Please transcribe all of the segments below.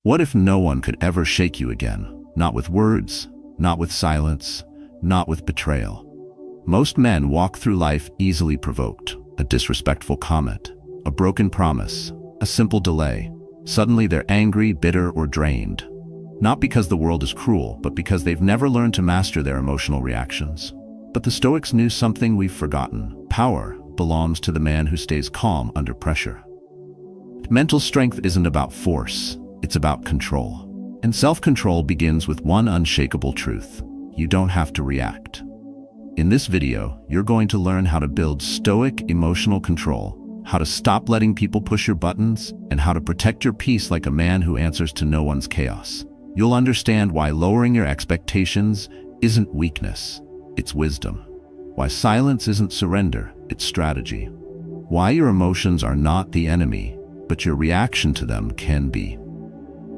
What if no one could ever shake you again? Not with words, not with silence, not with betrayal. Most men walk through life easily provoked. A disrespectful comment, a broken promise, a simple delay. Suddenly they're angry, bitter, or drained. Not because the world is cruel, but because they've never learned to master their emotional reactions. But the Stoics knew something we've forgotten. Power belongs to the man who stays calm under pressure. Mental strength isn't about force, it's about control. And self-control begins with one unshakable truth: you don't have to react. In this video, you're going to learn how to build stoic emotional control, how to stop letting people push your buttons, and how to protect your peace like a man who answers to no one's chaos. You'll understand why lowering your expectations isn't weakness, it's wisdom. Why silence isn't surrender, it's strategy. Why your emotions are not the enemy, but your reaction to them can be.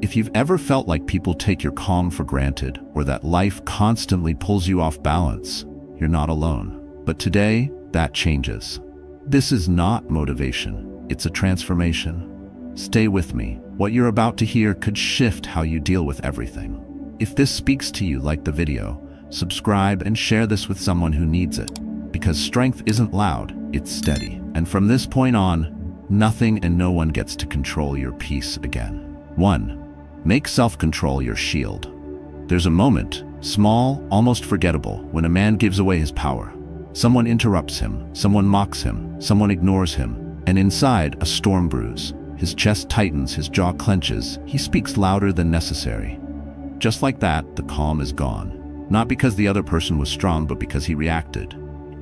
If you've ever felt like people take your calm for granted, or that life constantly pulls you off balance, you're not alone. But today, that changes. This is not motivation, it's a transformation. Stay with me. What you're about to hear could shift how you deal with everything. If this speaks to you, like the video, subscribe and share this with someone who needs it. Because strength isn't loud, it's steady. And from this point on, nothing and no one gets to control your peace again. 1. Make self-control your shield. There's a moment, small, almost forgettable, when a man gives away his power. Someone interrupts him, someone mocks him, someone ignores him, and inside, a storm brews. His chest tightens, his jaw clenches, he speaks louder than necessary. Just like that, the calm is gone. Not because the other person was strong, but because he reacted.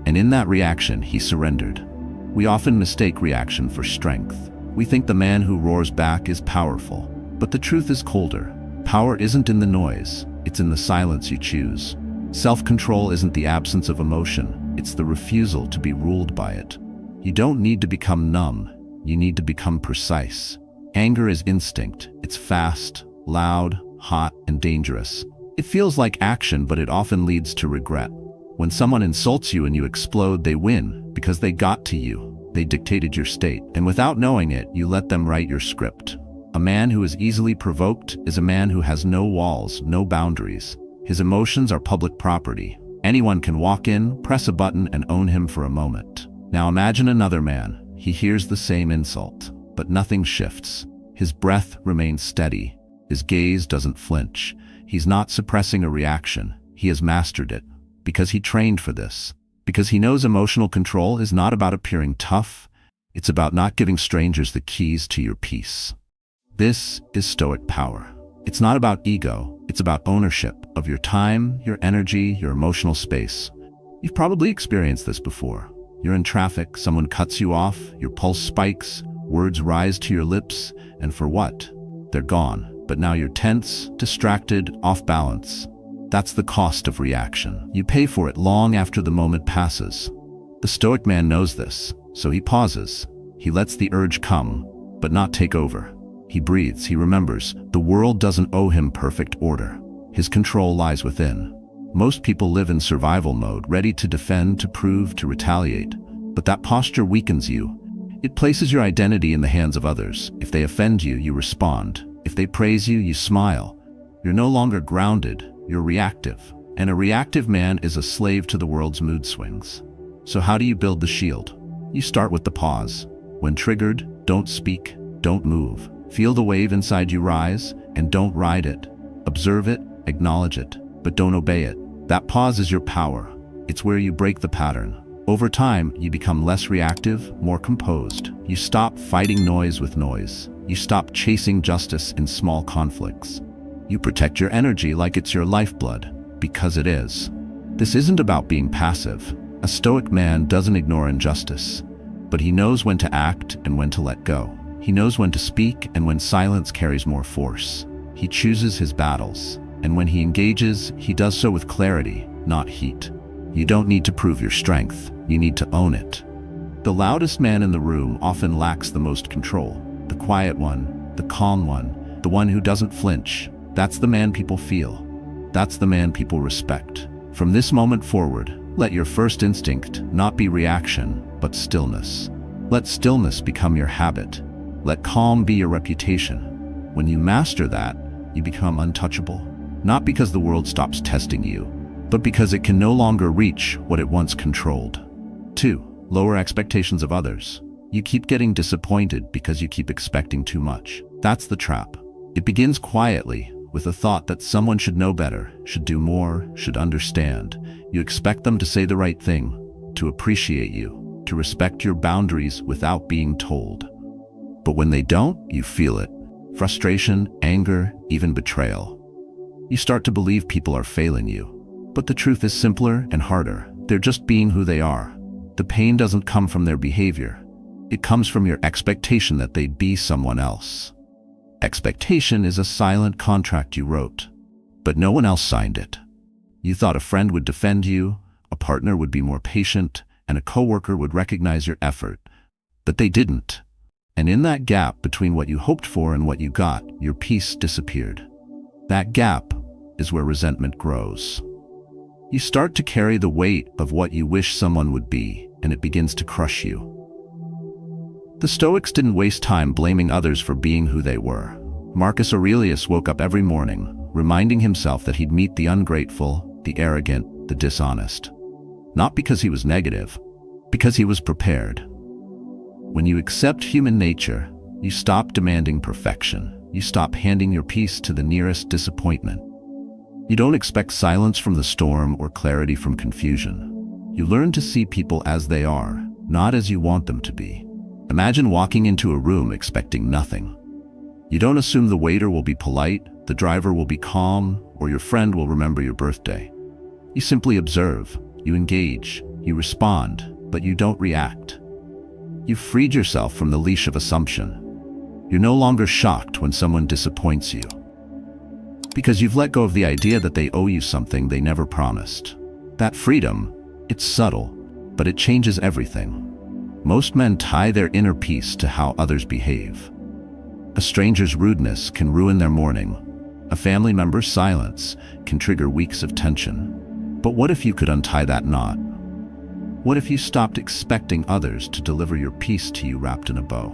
And in that reaction, he surrendered. We often mistake reaction for strength. We think the man who roars back is powerful. But the truth is colder. Power isn't in the noise, it's in the silence you choose. Self-control isn't the absence of emotion, it's the refusal to be ruled by it. You don't need to become numb, you need to become precise. Anger is instinct. It's fast, loud, hot, and dangerous. It feels like action, but it often leads to regret. When someone insults you and you explode, they win because they got to you. They dictated your state, and without knowing it, you let them write your script. A man who is easily provoked is a man who has no walls, no boundaries. His emotions are public property. Anyone can walk in, press a button, and own him for a moment. Now imagine another man. He hears the same insult, but nothing shifts. His breath remains steady. His gaze doesn't flinch. He's not suppressing a reaction. He has mastered it. Because he trained for this. Because he knows emotional control is not about appearing tough. It's about not giving strangers the keys to your peace. This is Stoic power. It's not about ego. It's about ownership of your time, your energy, your emotional space. You've probably experienced this before. You're in traffic, someone cuts you off, your pulse spikes, words rise to your lips, and for what? They're gone. But now you're tense, distracted, off balance. That's the cost of reaction. You pay for it long after the moment passes. The Stoic man knows this, so he pauses. He lets the urge come, but not take over. He breathes, he remembers, the world doesn't owe him perfect order. His control lies within. Most people live in survival mode, ready to defend, to prove, to retaliate. But that posture weakens you. It places your identity in the hands of others. If they offend you, you respond. If they praise you, you smile. You're no longer grounded, you're reactive. And a reactive man is a slave to the world's mood swings. So how do you build the shield? You start with the pause. When triggered, don't speak, don't move. Feel the wave inside you rise, and don't ride it. Observe it, acknowledge it, but don't obey it. That pause is your power. It's where you break the pattern. Over time, you become less reactive, more composed. You stop fighting noise with noise. You stop chasing justice in small conflicts. You protect your energy like it's your lifeblood, because it is. This isn't about being passive. A Stoic man doesn't ignore injustice, but he knows when to act and when to let go. He knows when to speak and when silence carries more force. He chooses his battles, and when he engages, he does so with clarity, not heat. You don't need to prove your strength, you need to own it. The loudest man in the room often lacks the most control. The quiet one, the calm one, the one who doesn't flinch. That's the man people feel. That's the man people respect. From this moment forward, let your first instinct not be reaction, but stillness. Let stillness become your habit. Let calm be your reputation. When you master that, you become untouchable. Not because the world stops testing you, but because it can no longer reach what it once controlled. 2. Lower expectations of others. You keep getting disappointed because you keep expecting too much. That's the trap. It begins quietly, with a thought that someone should know better, should do more, should understand. You expect them to say the right thing, to appreciate you, to respect your boundaries without being told. But when they don't, you feel it. Frustration, anger, even betrayal. You start to believe people are failing you. But the truth is simpler and harder. They're just being who they are. The pain doesn't come from their behavior. It comes from your expectation that they'd be someone else. Expectation is a silent contract you wrote, but no one else signed it. You thought a friend would defend you, a partner would be more patient, and a coworker would recognize your effort. But they didn't. And in that gap between what you hoped for and what you got, your peace disappeared. That gap is where resentment grows. You start to carry the weight of what you wish someone would be, and it begins to crush you. The Stoics didn't waste time blaming others for being who they were. Marcus Aurelius woke up every morning, reminding himself that he'd meet the ungrateful, the arrogant, the dishonest. Not because he was negative, because he was prepared. When you accept human nature, you stop demanding perfection. You stop handing your peace to the nearest disappointment. You don't expect silence from the storm or clarity from confusion. You learn to see people as they are, not as you want them to be. Imagine walking into a room expecting nothing. You don't assume the waiter will be polite, the driver will be calm, or your friend will remember your birthday. You simply observe, you engage, you respond, but you don't react. You've freed yourself from the leash of assumption. You're no longer shocked when someone disappoints you, because you've let go of the idea that they owe you something they never promised. That freedom, it's subtle, but it changes everything. Most men tie their inner peace to how others behave. A stranger's rudeness can ruin their morning. A family member's silence can trigger weeks of tension. But what if you could untie that knot? What if you stopped expecting others to deliver your peace to you wrapped in a bow?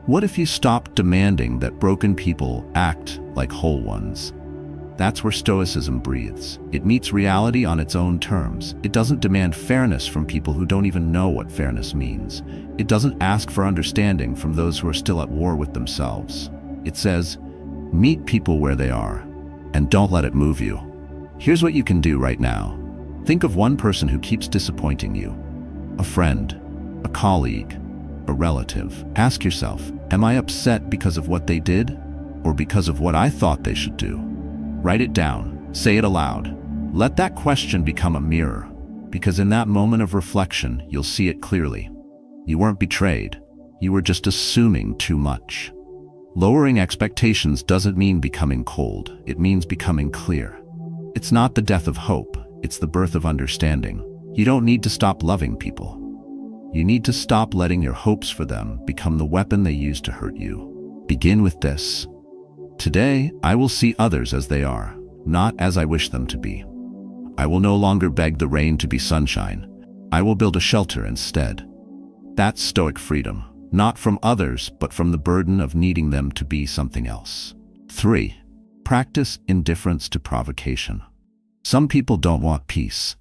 What if you stopped demanding that broken people act like whole ones? That's where Stoicism breathes. It meets reality on its own terms. It doesn't demand fairness from people who don't even know what fairness means. It doesn't ask for understanding from those who are still at war with themselves. It says, meet people where they are, and don't let it move you. Here's what you can do right now. Think of one person who keeps disappointing you. A friend, a colleague, a relative. Ask yourself, am I upset because of what they did, or because of what I thought they should do? Write it down. Say it aloud. Let that question become a mirror, because in that moment of reflection, you'll see it clearly. You weren't betrayed. You were just assuming too much. Lowering expectations doesn't mean becoming cold. It means becoming clear. It's not the death of hope. It's the birth of understanding. You don't need to stop loving people. You need to stop letting your hopes for them become the weapon they use to hurt you. Begin with this. Today, I will see others as they are, not as I wish them to be. I will no longer beg the rain to be sunshine. I will build a shelter instead. That's Stoic freedom, not from others, but from the burden of needing them to be something else. 3. Practice indifference to provocation. Some people don't want peace.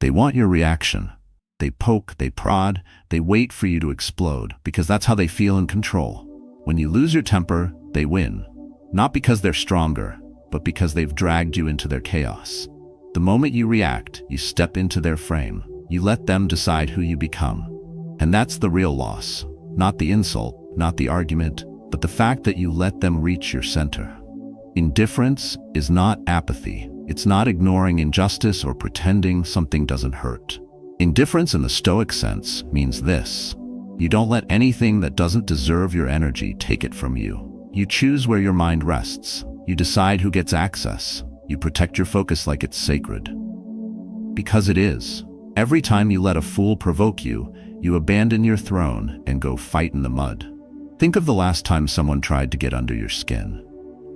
They want your reaction. They poke, they prod, they wait for you to explode, because that's how they feel in control. When you lose your temper, they win. Not because they're stronger, but because they've dragged you into their chaos. The moment you react, you step into their frame. You let them decide who you become. And that's the real loss. Not the insult, not the argument, but the fact that you let them reach your center. Indifference is not apathy. It's not ignoring injustice or pretending something doesn't hurt. Indifference in the Stoic sense means this. You don't let anything that doesn't deserve your energy take it from you. You choose where your mind rests. You decide who gets access. You protect your focus like it's sacred. Because it is. Every time you let a fool provoke you, you abandon your throne and go fight in the mud. Think of the last time someone tried to get under your skin.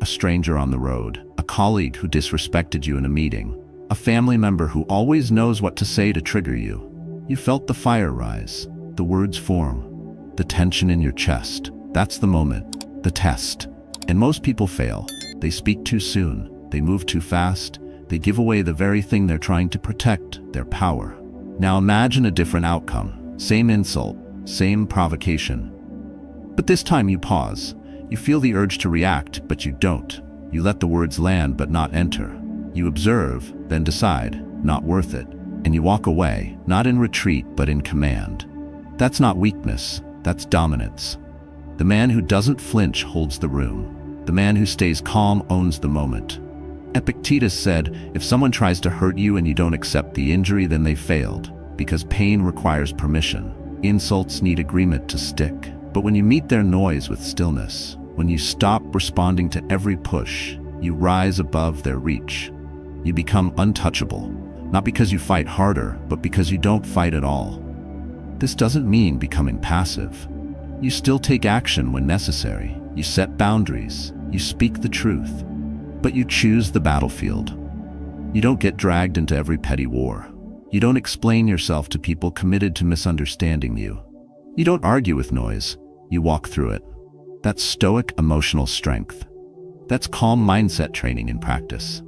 A stranger on the road, a colleague who disrespected you in a meeting, a family member who always knows what to say to trigger you. You felt the fire rise, the words form, the tension in your chest. That's the moment, the test. And most people fail. They speak too soon. They move too fast. They give away the very thing they're trying to protect, their power. Now imagine a different outcome. Same insult, same provocation. But this time you pause. You feel the urge to react, but you don't. You let the words land but not enter. You observe, then decide, not worth it. And you walk away, not in retreat but in command. That's not weakness, that's dominance. The man who doesn't flinch holds the room. The man who stays calm owns the moment. Epictetus said, if someone tries to hurt you and you don't accept the injury, then they failed, because pain requires permission. Insults need agreement to stick. But when you meet their noise with stillness, when you stop responding to every push, you rise above their reach. You become untouchable, not because you fight harder, but because you don't fight at all. This doesn't mean becoming passive. You still take action when necessary. You set boundaries. You speak the truth. But you choose the battlefield. You don't get dragged into every petty war. You don't explain yourself to people committed to misunderstanding you. You don't argue with noise. You walk through it. That's Stoic emotional strength. That's calm mindset training in practice.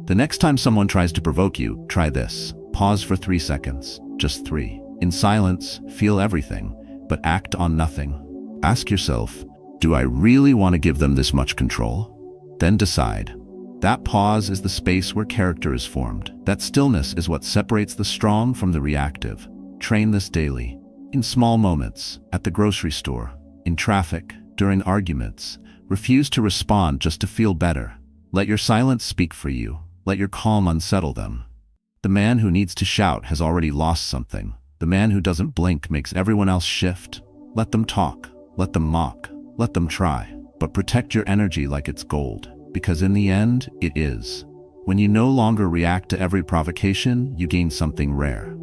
The next time someone tries to provoke you, try this. Pause for 3 seconds, just 3. In silence, feel everything, but act on nothing. Ask yourself, do I really want to give them this much control? Then decide. That pause is the space where character is formed. That stillness is what separates the strong from the reactive. Train this daily. In small moments, at the grocery store, in traffic, during arguments. Refuse to respond just to feel better. Let your silence speak for you. Let your calm unsettle them. The man who needs to shout has already lost something. The man who doesn't blink makes everyone else shift. Let them talk. Let them mock. Let them try. But protect your energy like it's gold. Because in the end, it is. When you no longer react to every provocation, you gain something rare.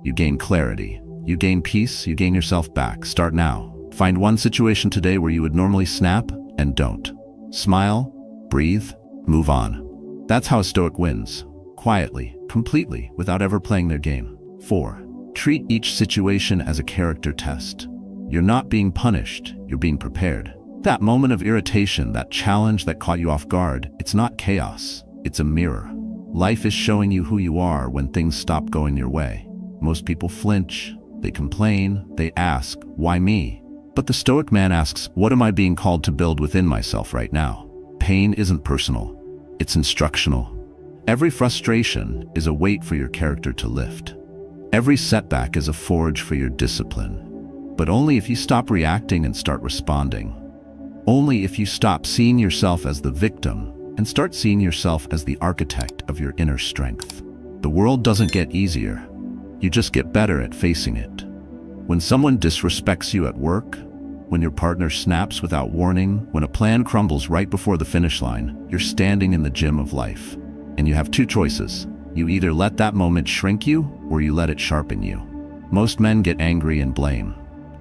You gain clarity. You gain peace. You gain yourself back. Start now. Find one situation today where you would normally snap and don't. Smile, breathe, move on. That's how a Stoic wins. Quietly, completely, without ever playing their game. 4. Treat each situation as a character test. You're not being punished, you're being prepared. That moment of irritation, that challenge that caught you off guard, it's not chaos, it's a mirror. Life is showing you who you are when things stop going your way. Most people flinch, they complain, they ask, why me? But the Stoic man asks, what am I being called to build within myself right now? Pain isn't personal, it's instructional. Every frustration is a weight for your character to lift. Every setback is a forge for your discipline. But only if you stop reacting and start responding. Only if you stop seeing yourself as the victim and start seeing yourself as the architect of your inner strength. The world doesn't get easier. You just get better at facing it. When someone disrespects you at work, when your partner snaps without warning, when a plan crumbles right before the finish line, you're standing in the gym of life. And you have 2 choices. You either let that moment shrink you, or you let it sharpen you. Most men get angry and blame.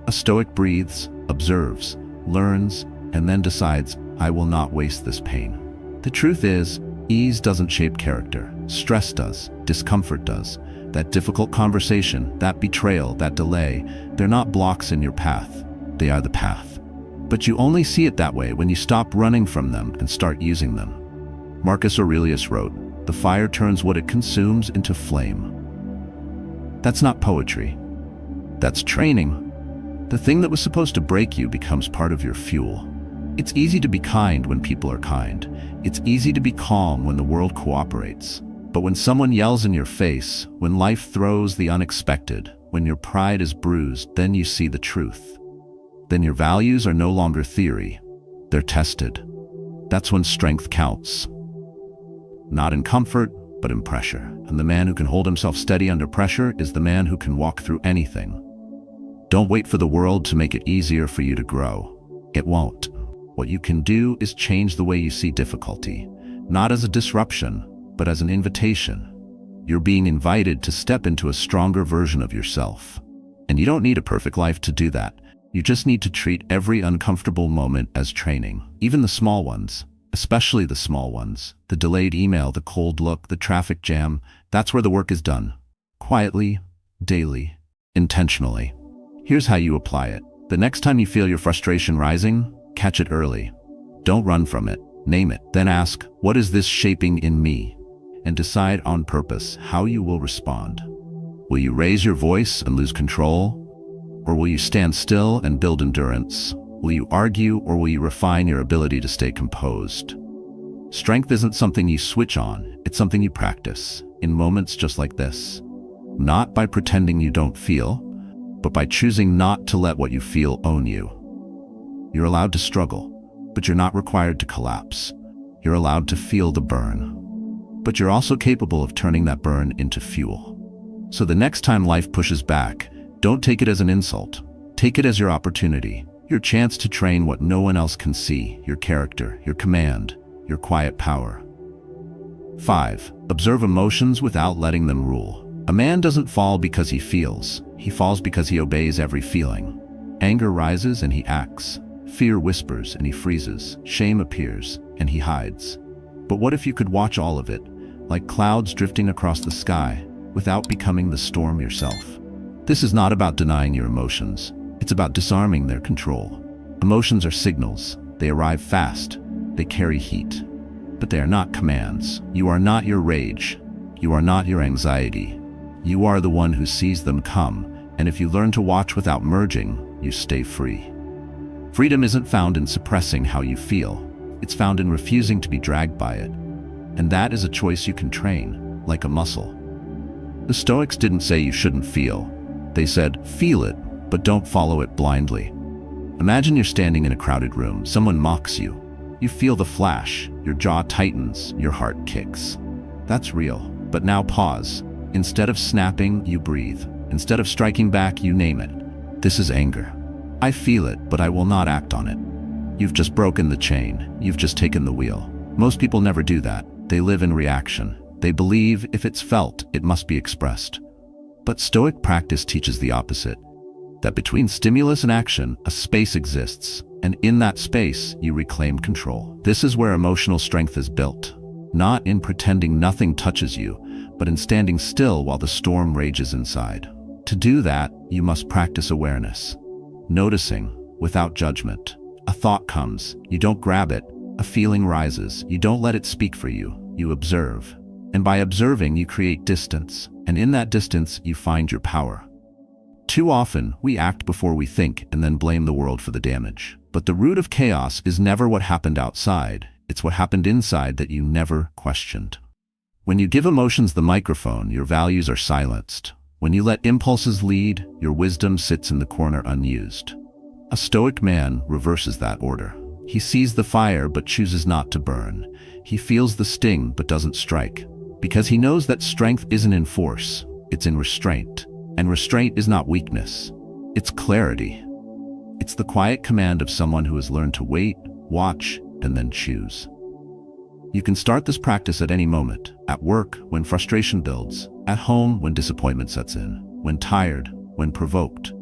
A Stoic breathes, observes, learns, and then decides, I will not waste this pain. The truth is, ease doesn't shape character. Stress does. Discomfort does. That difficult conversation, that betrayal, that delay, they're not blocks in your path. They are the path. But you only see it that way when you stop running from them and start using them. Marcus Aurelius wrote, the fire turns what it consumes into flame. That's not poetry. That's training. The thing that was supposed to break you becomes part of your fuel. It's easy to be kind when people are kind. It's easy to be calm when the world cooperates. But when someone yells in your face, when life throws the unexpected, when your pride is bruised, then you see the truth. Then your values are no longer theory. They're tested. That's when strength counts. Not in comfort, but in pressure. And the man who can hold himself steady under pressure is the man who can walk through anything. Don't wait for the world to make it easier for you to grow. It won't. What you can do is change the way you see difficulty, not as a disruption, but as an invitation. You're being invited to step into a stronger version of yourself. And you don't need a perfect life to do that. You just need to treat every uncomfortable moment as training, even the small ones, especially the small ones. The delayed email, the cold look, the traffic jam, that's where the work is done. Quietly, daily, intentionally. Here's how you apply it. The next time you feel your frustration rising, catch it early. Don't run from it. Name it. Then ask, what is this shaping in me? And decide on purpose how you will respond. Will you raise your voice and lose control? Or will you stand still and build endurance? Will you argue, or will you refine your ability to stay composed? Strength isn't something you switch on, it's something you practice, in moments just like this. Not by pretending you don't feel, but by choosing not to let what you feel own you. You're allowed to struggle, but you're not required to collapse. You're allowed to feel the burn. But you're also capable of turning that burn into fuel. So the next time life pushes back, don't take it as an insult. Take it as your opportunity, your chance to train what no one else can see, your character, your command, your quiet power. 5. Observe emotions without letting them rule. A man doesn't fall because he feels. He falls because he obeys every feeling. Anger rises and he acts. Fear whispers and he freezes. Shame appears and he hides. But what if you could watch all of it, like clouds drifting across the sky, without becoming the storm yourself? This is not about denying your emotions. It's about disarming their control. Emotions are signals. They arrive fast. They carry heat. But they are not commands. You are not your rage. You are not your anxiety. You are the one who sees them come, and if you learn to watch without merging, you stay free. Freedom isn't found in suppressing how you feel. It's found in refusing to be dragged by it. And that is a choice you can train, like a muscle. The Stoics didn't say you shouldn't feel. They said, feel it, but don't follow it blindly. Imagine you're standing in a crowded room. Someone mocks you. You feel the flash. Your jaw tightens. Your heart kicks. That's real. But now pause. Instead of snapping, you breathe. Instead of striking back, you name it. This is anger. I feel it, but I will not act on it. You've just broken the chain. You've just taken the wheel. Most people never do that. They live in reaction. They believe if it's felt, it must be expressed. But Stoic practice teaches the opposite. That between stimulus and action, a space exists. And in that space, you reclaim control. This is where emotional strength is built. Not in pretending nothing touches you, but in standing still while the storm rages inside. To do that, you must practice awareness. Noticing, without judgment. A thought comes, you don't grab it. A feeling rises, you don't let it speak for you. You observe. And by observing, you create distance. And in that distance, you find your power. Too often, we act before we think and then blame the world for the damage. But the root of chaos is never what happened outside. It's what happened inside that you never questioned. When you give emotions the microphone, your values are silenced. When you let impulses lead, your wisdom sits in the corner unused. A Stoic man reverses that order. He sees the fire but chooses not to burn. He feels the sting but doesn't strike. Because he knows that strength isn't in force, it's in restraint. And restraint is not weakness, it's clarity. It's the quiet command of someone who has learned to wait, watch, and then choose. You can start this practice at any moment. At work, when frustration builds. At home, when disappointment sets in. When tired, when provoked.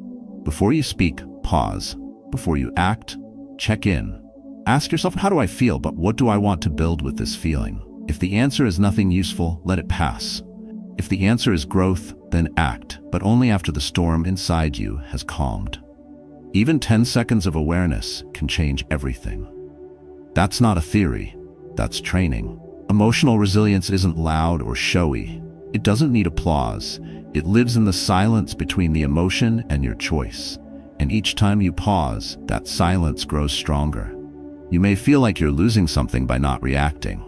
Before you speak, pause. Before you act, check in. Ask yourself, how do I feel, but what do I want to build with this feeling? If the answer is nothing useful, let it pass. If the answer is growth, then act, but only after the storm inside you has calmed. Even 10 seconds of awareness can change everything. That's not a theory, that's training. Emotional resilience isn't loud or showy. It doesn't need applause. It lives in the silence between the emotion and your choice. And each time you pause, that silence grows stronger. You may feel like you're losing something by not reacting,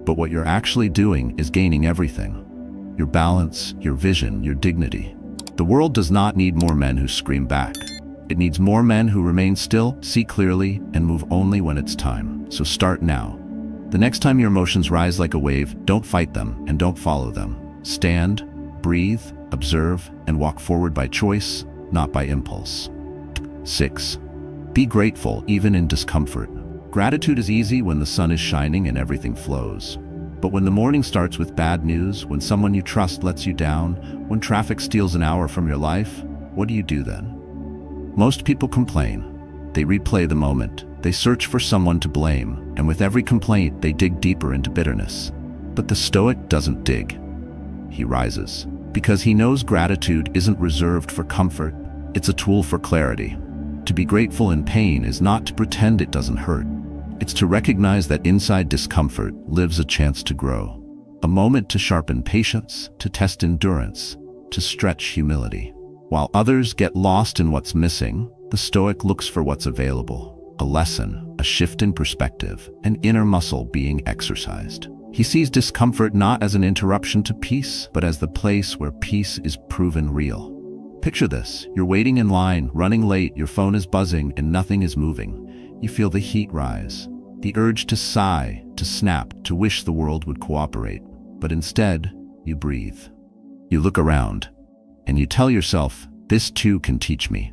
but what you're actually doing is gaining everything. Your balance, your vision, your dignity. The world does not need more men who scream back. It needs more men who remain still, see clearly, and move only when it's time. So start now. The next time your emotions rise like a wave, don't fight them and don't follow them. Stand, breathe, observe, and walk forward by choice, not by impulse. 6. Be grateful even in discomfort. Gratitude is easy when the sun is shining and everything flows. But when the morning starts with bad news, when someone you trust lets you down, when traffic steals an hour from your life, what do you do then? Most people complain. They replay the moment. They search for someone to blame, and with every complaint, they dig deeper into bitterness. But the Stoic doesn't dig. He rises. Because he knows gratitude isn't reserved for comfort, it's a tool for clarity. To be grateful in pain is not to pretend it doesn't hurt. It's to recognize that inside discomfort lives a chance to grow. A moment to sharpen patience, to test endurance, to stretch humility. While others get lost in what's missing, the Stoic looks for what's available. A lesson, a shift in perspective, an inner muscle being exercised. He sees discomfort not as an interruption to peace, but as the place where peace is proven real. Picture this: you're waiting in line, running late, your phone is buzzing, and nothing is moving. You feel the heat rise, the urge to sigh, to snap, to wish the world would cooperate. But instead, you breathe. You look around, and you tell yourself, this too can teach me.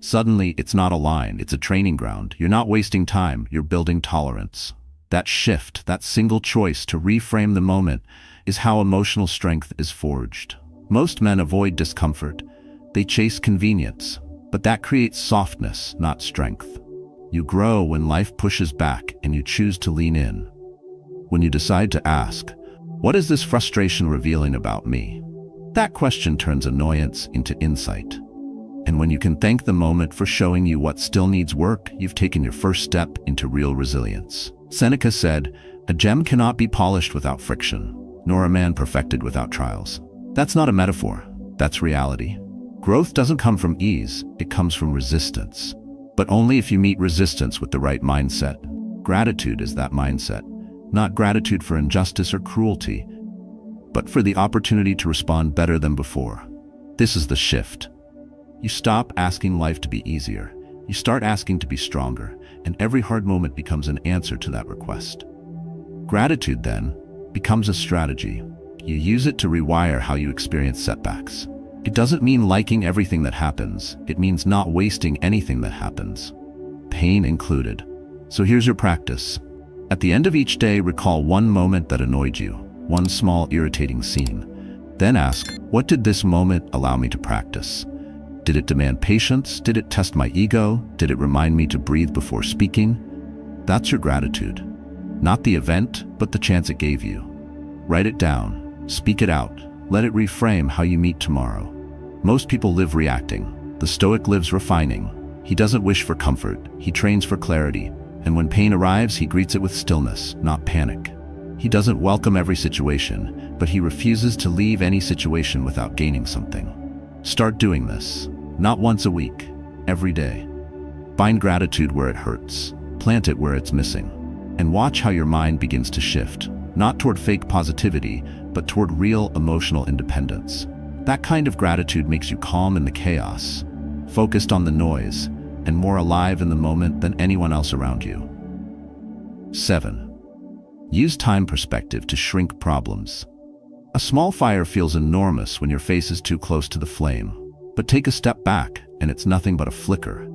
Suddenly, it's not a line, it's a training ground. You're not wasting time, you're building tolerance. That shift, that single choice to reframe the moment, is how emotional strength is forged. Most men avoid discomfort. They chase convenience, but that creates softness, not strength. You grow when life pushes back and you choose to lean in. When you decide to ask, what is this frustration revealing about me? That question turns annoyance into insight. And when you can thank the moment for showing you what still needs work, you've taken your first step into real resilience. Seneca said, "A gem cannot be polished without friction, nor a man perfected without trials." That's not a metaphor, that's reality. Growth doesn't come from ease, it comes from resistance. But only if you meet resistance with the right mindset. Gratitude is that mindset. Not gratitude for injustice or cruelty, but for the opportunity to respond better than before. This is the shift. You stop asking life to be easier. You start asking to be stronger, and every hard moment becomes an answer to that request. Gratitude, then, becomes a strategy. You use it to rewire how you experience setbacks. It doesn't mean liking everything that happens. It means not wasting anything that happens, pain included. So here's your practice. At the end of each day, recall one moment that annoyed you, one small irritating scene. Then ask, what did this moment allow me to practice? Did it demand patience? Did it test my ego? Did it remind me to breathe before speaking? That's your gratitude. Not the event, but the chance it gave you. Write it down, speak it out, let it reframe how you meet tomorrow. Most people live reacting. The Stoic lives refining. He doesn't wish for comfort, he trains for clarity, and when pain arrives, he greets it with stillness, not panic. He doesn't welcome every situation, but he refuses to leave any situation without gaining something. Start doing this, not once a week, every day. Find gratitude where it hurts, plant it where it's missing, and watch how your mind begins to shift, not toward fake positivity, but toward real emotional independence. That kind of gratitude makes you calm in the chaos, focused on the noise, and more alive in the moment than anyone else around you. 7. Use time perspective to shrink problems. A small fire feels enormous when your face is too close to the flame, but take a step back and it's nothing but a flicker.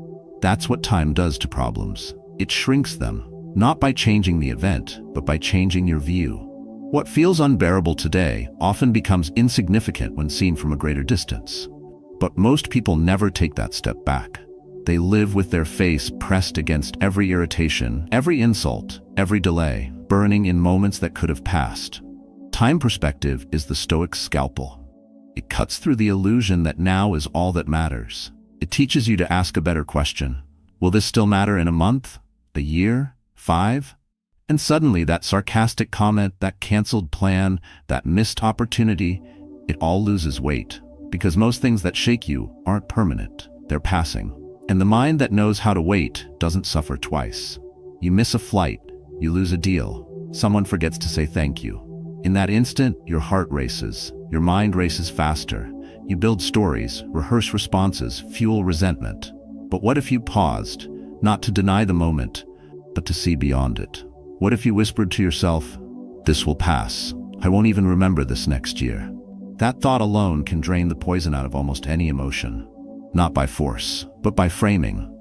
That's what time does to problems. It shrinks them, not by changing the event, but by changing your view. What feels unbearable today often becomes insignificant when seen from a greater distance. But most people never take that step back. They live with their face pressed against every irritation, every insult, every delay, burning in moments that could have passed. Time perspective is the Stoic's scalpel. It cuts through the illusion that now is all that matters. It teaches you to ask a better question. Will this still matter in a month, a year, 5? And suddenly that sarcastic comment, that canceled plan, that missed opportunity, it all loses weight. Because most things that shake you aren't permanent, they're passing. And the mind that knows how to wait doesn't suffer twice. You miss a flight, you lose a deal, someone forgets to say thank you. In that instant, your heart races, your mind races faster. You build stories, rehearse responses, fuel resentment. But what if you paused, not to deny the moment, but to see beyond it? What if you whispered to yourself, "This will pass. I won't even remember this next year"? That thought alone can drain the poison out of almost any emotion. Not by force, but by framing.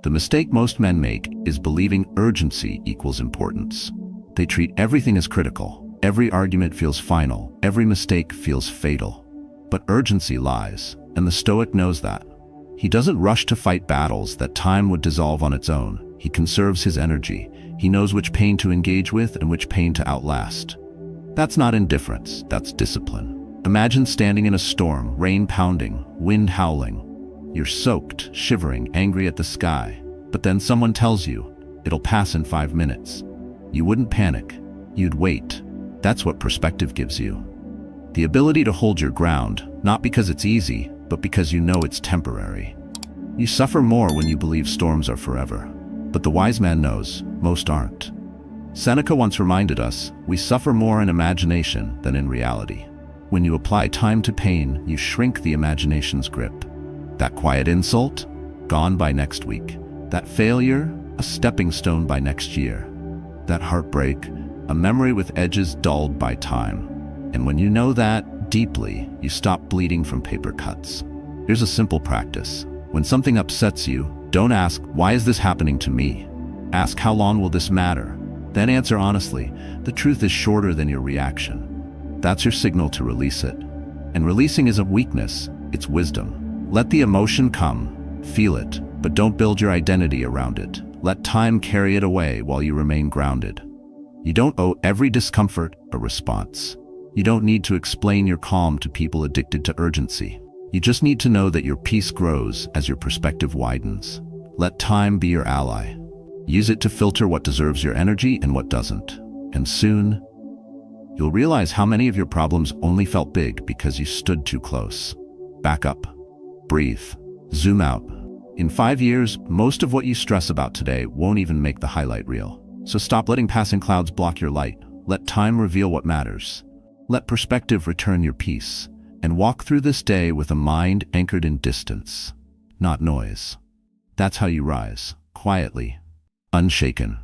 The mistake most men make is believing urgency equals importance. They treat everything as critical. Every argument feels final. Every mistake feels fatal. But urgency lies, and the Stoic knows that. He doesn't rush to fight battles that time would dissolve on its own. He conserves his energy. He knows which pain to engage with and which pain to outlast. That's not indifference, that's discipline. Imagine standing in a storm, rain pounding, wind howling. You're soaked, shivering, angry at the sky. But then someone tells you, It'll pass in 5 minutes. You wouldn't panic. You'd wait. That's what perspective gives you. The ability to hold your ground, not because it's easy, but because you know it's temporary. You suffer more when you believe storms are forever. But the wise man knows, most aren't. Seneca once reminded us, we suffer more in imagination than in reality. When you apply time to pain, you shrink the imagination's grip. That quiet insult? Gone by next week. That failure? A stepping stone by next year. That heartbreak? A memory with edges dulled by time. And when you know that deeply, you stop bleeding from paper cuts. Here's a simple practice. When something upsets you, don't ask, why is this happening to me? Ask, how long will this matter? Then answer honestly, the truth is shorter than your reaction. That's your signal to release it. And releasing isn't weakness, it's wisdom. Let the emotion come, feel it, but don't build your identity around it. Let time carry it away while you remain grounded. You don't owe every discomfort a response. You don't need to explain your calm to people addicted to urgency. You just need to know that your peace grows as your perspective widens. Let time be your ally. Use it to filter what deserves your energy and what doesn't. And soon, you'll realize how many of your problems only felt big because you stood too close. Back up. Breathe. Zoom out. In 5 years, most of what you stress about today won't even make the highlight reel. So stop letting passing clouds block your light. Let time reveal what matters. Let perspective return your peace. And walk through this day with a mind anchored in distance, not noise. That's how you rise, quietly, unshaken.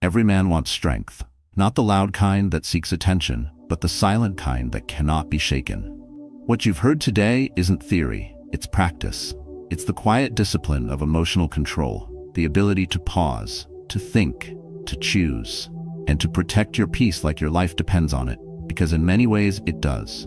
Every man wants strength, not the loud kind that seeks attention, but the silent kind that cannot be shaken. What you've heard today isn't theory, it's practice. It's the quiet discipline of emotional control, the ability to pause, to think, to choose, and to protect your peace like your life depends on it, because in many ways it does.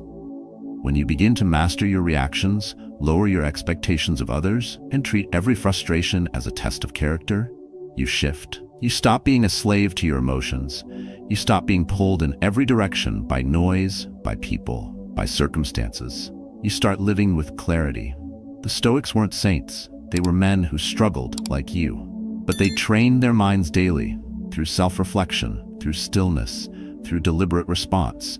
When you begin to master your reactions, lower your expectations of others, and treat every frustration as a test of character, you shift. You stop being a slave to your emotions. You stop being pulled in every direction by noise, by people, by circumstances. You start living with clarity. The Stoics weren't saints. They were men who struggled like you. But they trained their minds daily, through self-reflection, through stillness, through deliberate response.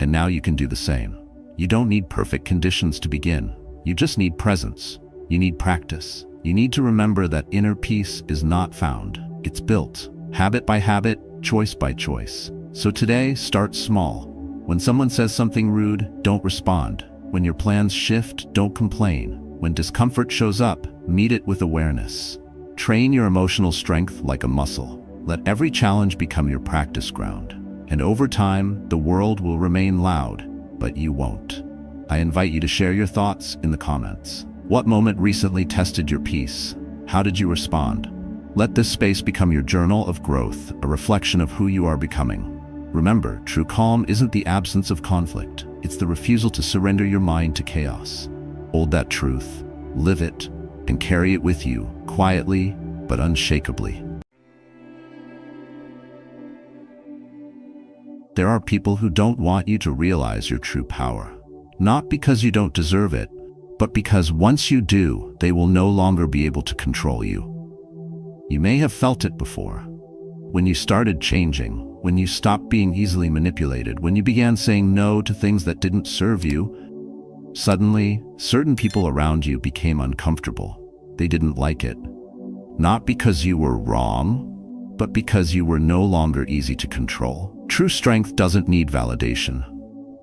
And now you can do the same. You don't need perfect conditions to begin. You just need presence. You need practice. You need to remember that inner peace is not found. It's built, habit by habit, choice by choice. So today, start small. When someone says something rude, don't respond. When your plans shift, don't complain. When discomfort shows up, meet it with awareness. Train your emotional strength like a muscle. Let every challenge become your practice ground. And over time, the world will remain loud, but you won't. I invite you to share your thoughts in the comments. What moment recently tested your peace? How did you respond? Let this space become your journal of growth, a reflection of who you are becoming. Remember, true calm isn't the absence of conflict. It's the refusal to surrender your mind to chaos. Hold that truth, live it, and carry it with you, quietly but unshakably. There are people who don't want you to realize your true power. Not because you don't deserve it, but because once you do, they will no longer be able to control you. You may have felt it before. When you started changing, when you stopped being easily manipulated, when you began saying no to things that didn't serve you, suddenly, certain people around you became uncomfortable. They didn't like it. Not because you were wrong, but because you were no longer easy to control. True strength doesn't need validation.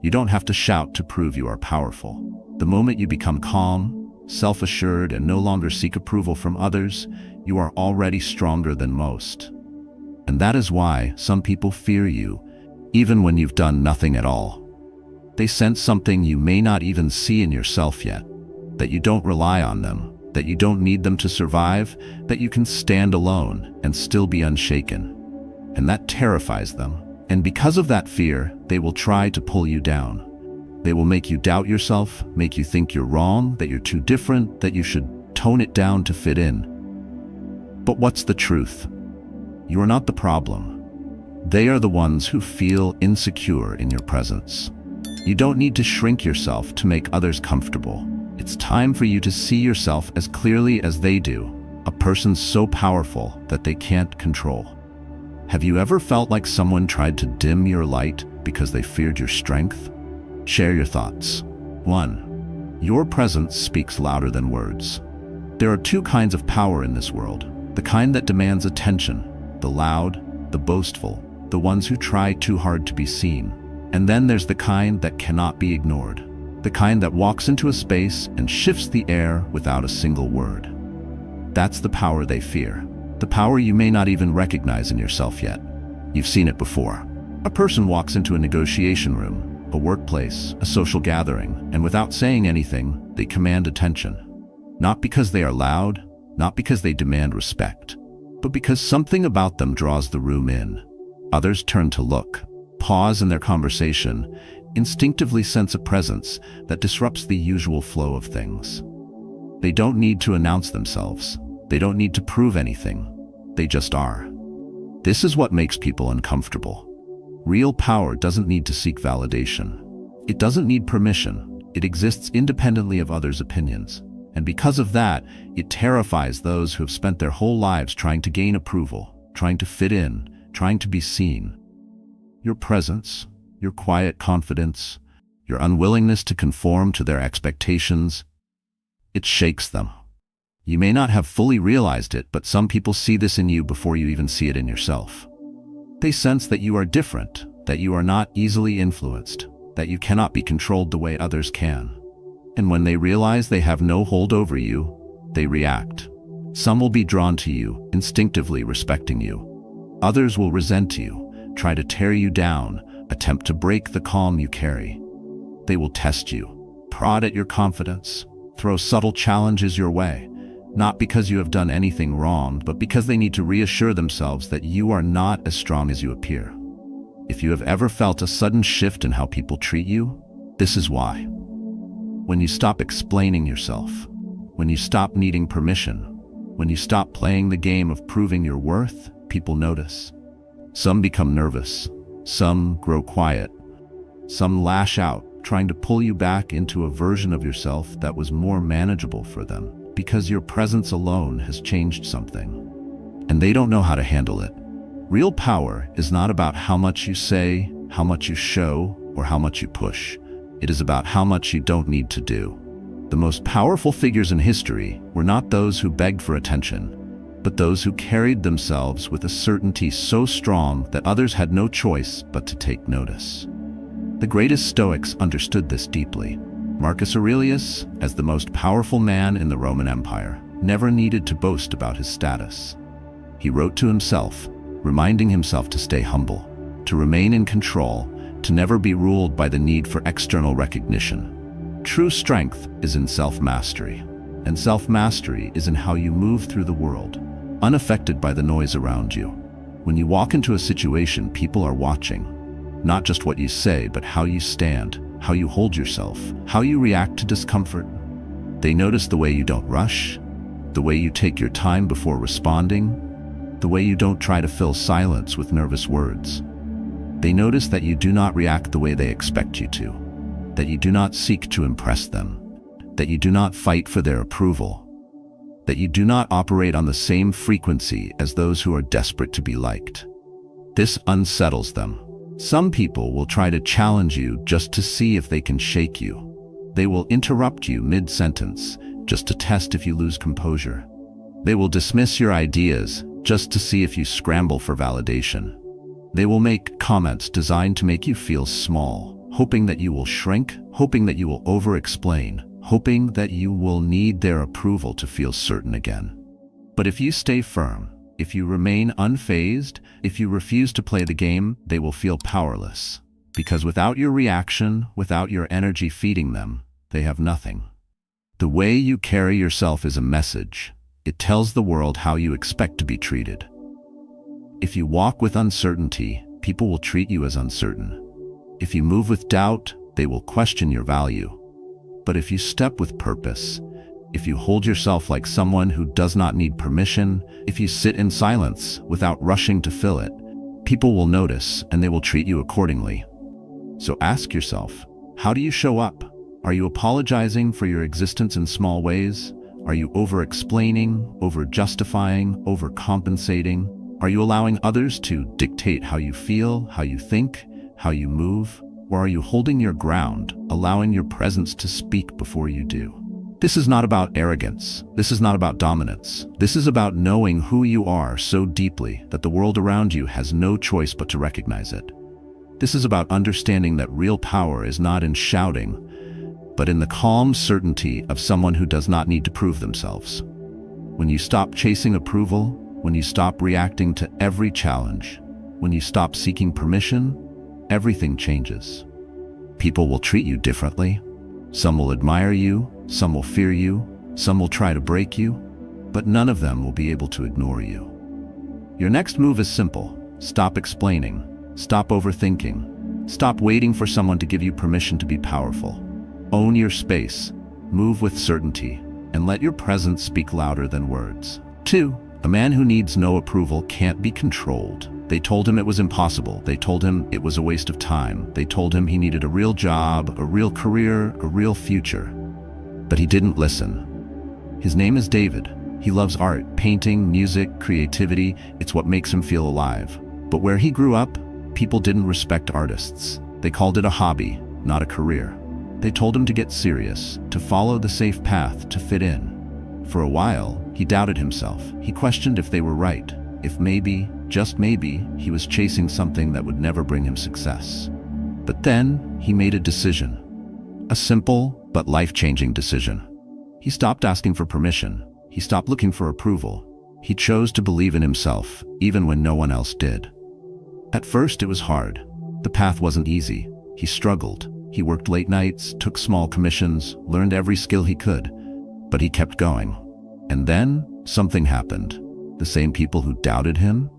You don't have to shout to prove you are powerful. The moment you become calm, self-assured, and no longer seek approval from others, you are already stronger than most. And that is why some people fear you, even when you've done nothing at all. They sense something you may not even see in yourself yet, that you don't rely on them, that you don't need them to survive, that you can stand alone and still be unshaken. And that terrifies them. And because of that fear, they will try to pull you down. They will make you doubt yourself, make you think you're wrong, that you're too different, that you should tone it down to fit in. But what's the truth? You are not the problem. They are the ones who feel insecure in your presence. You don't need to shrink yourself to make others comfortable. It's time for you to see yourself as clearly as they do. A person so powerful that they can't control. Have you ever felt like someone tried to dim your light because they feared your strength? Share your thoughts. 1. Your presence speaks louder than words. There are two kinds of power in this world. The kind that demands attention, the loud, the boastful, the ones who try too hard to be seen. And then there's the kind that cannot be ignored. The kind that walks into a space and shifts the air without a single word. That's the power they fear. The power you may not even recognize in yourself yet. You've seen it before. A person walks into a negotiation room, a workplace, a social gathering, and without saying anything, they command attention. Not because they are loud, not because they demand respect, but because something about them draws the room in. Others turn to look, pause in their conversation, instinctively sense a presence that disrupts the usual flow of things. They don't need to announce themselves. They don't need to prove anything. They just are. This is what makes people uncomfortable. Real power doesn't need to seek validation. It doesn't need permission. It exists independently of others' opinions. And because of that, it terrifies those who have spent their whole lives trying to gain approval, trying to fit in, trying to be seen. Your presence, your quiet confidence, your unwillingness to conform to their expectations, it shakes them. You may not have fully realized it, but some people see this in you before you even see it in yourself. They sense that you are different, that you are not easily influenced, that you cannot be controlled the way others can. And when they realize they have no hold over you, they react. Some will be drawn to you, instinctively respecting you. Others will resent you, try to tear you down, attempt to break the calm you carry. They will test you, prod at your confidence, throw subtle challenges your way, not because you have done anything wrong, but because they need to reassure themselves that you are not as strong as you appear. If you have ever felt a sudden shift in how people treat you, this is why. When you stop explaining yourself, when you stop needing permission, when you stop playing the game of proving your worth, people notice. Some become nervous, some grow quiet, some lash out, trying to pull you back into a version of yourself that was more manageable for them, because your presence alone has changed something. And they don't know how to handle it. Real power is not about how much you say, how much you show, or how much you push. It is about how much you don't need to do. The most powerful figures in history were not those who begged for attention, but those who carried themselves with a certainty so strong that others had no choice but to take notice. The greatest Stoics understood this deeply. Marcus Aurelius, as the most powerful man in the Roman Empire, never needed to boast about his status. He wrote to himself, reminding himself to stay humble, to remain in control, to never be ruled by the need for external recognition. True strength is in self-mastery, and self-mastery is in how you move through the world, unaffected by the noise around you. When you walk into a situation, people are watching. Not just what you say, but how you stand, how you hold yourself, how you react to discomfort. They notice the way you don't rush, the way you take your time before responding, the way you don't try to fill silence with nervous words. They notice that you do not react the way they expect you to, that you do not seek to impress them, that you do not fight for their approval, that you do not operate on the same frequency as those who are desperate to be liked. This unsettles them. Some people will try to challenge you just to see if they can shake you. They will interrupt you mid-sentence just to test if you lose composure. They will dismiss your ideas just to see if you scramble for validation. They will make comments designed to make you feel small, hoping that you will shrink, hoping that you will over-explain, hoping that you will need their approval to feel certain again. But if you stay firm, if you remain unfazed, if you refuse to play the game, they will feel powerless. Because without your reaction, without your energy feeding them, they have nothing. The way you carry yourself is a message. It tells the world how you expect to be treated. If you walk with uncertainty, people will treat you as uncertain. If you move with doubt, they will question your value. But if you step with purpose, if you hold yourself like someone who does not need permission, if you sit in silence without rushing to fill it, people will notice and they will treat you accordingly. So ask yourself, how do you show up? Are you apologizing for your existence in small ways? Are you over-explaining, over-justifying, over-compensating? Are you allowing others to dictate how you feel, how you think, how you move? Or are you holding your ground, allowing your presence to speak before you do? This is not about arrogance. This is not about dominance. This is about knowing who you are so deeply that the world around you has no choice but to recognize it. This is about understanding that real power is not in shouting, but in the calm certainty of someone who does not need to prove themselves. When you stop chasing approval, when you stop reacting to every challenge, when you stop seeking permission, everything changes. People will treat you differently. Some will admire you, some will fear you, some will try to break you, but none of them will be able to ignore you. Your next move is simple. Stop explaining. Stop overthinking. Stop waiting for someone to give you permission to be powerful. Own your space, move with certainty, and let your presence speak louder than words. 2. A man who needs no approval can't be controlled. They told him it was impossible. They told him it was a waste of time. They told him he needed a real job, a real career, a real future. But he didn't listen. His name is David. He loves art, painting, music, creativity. It's what makes him feel alive. But where he grew up, people didn't respect artists. They called it a hobby, not a career. They told him to get serious, to follow the safe path, to fit in. For a while, he doubted himself. He questioned if they were right, if maybe, just maybe, he was chasing something that would never bring him success. But then, he made a decision. A simple but life-changing decision. He stopped asking for permission. He stopped looking for approval. He chose to believe in himself, even when no one else did. At first, it was hard. The path wasn't easy. He struggled. He worked late nights, took small commissions, learned every skill he could. But he kept going. And then, something happened. The same people who doubted him,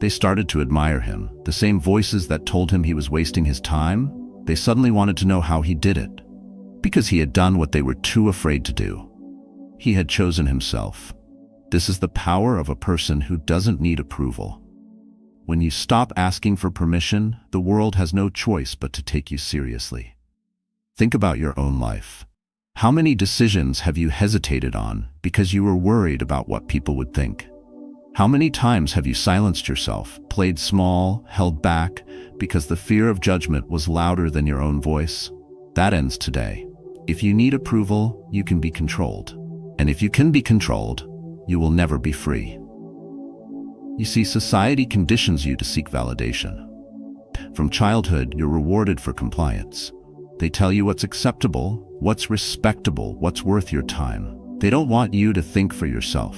they started to admire him. The same voices that told him he was wasting his time, they suddenly wanted to know how he did it. Because he had done what they were too afraid to do. He had chosen himself. This is the power of a person who doesn't need approval. When you stop asking for permission, the world has no choice but to take you seriously. Think about your own life. How many decisions have you hesitated on because you were worried about what people would think? How many times have you silenced yourself, played small, held back, because the fear of judgment was louder than your own voice? That ends today. If you need approval, you can be controlled. And if you can be controlled, you will never be free. You see, society conditions you to seek validation. From childhood, you're rewarded for compliance. They tell you what's acceptable, what's respectable, what's worth your time. They don't want you to think for yourself.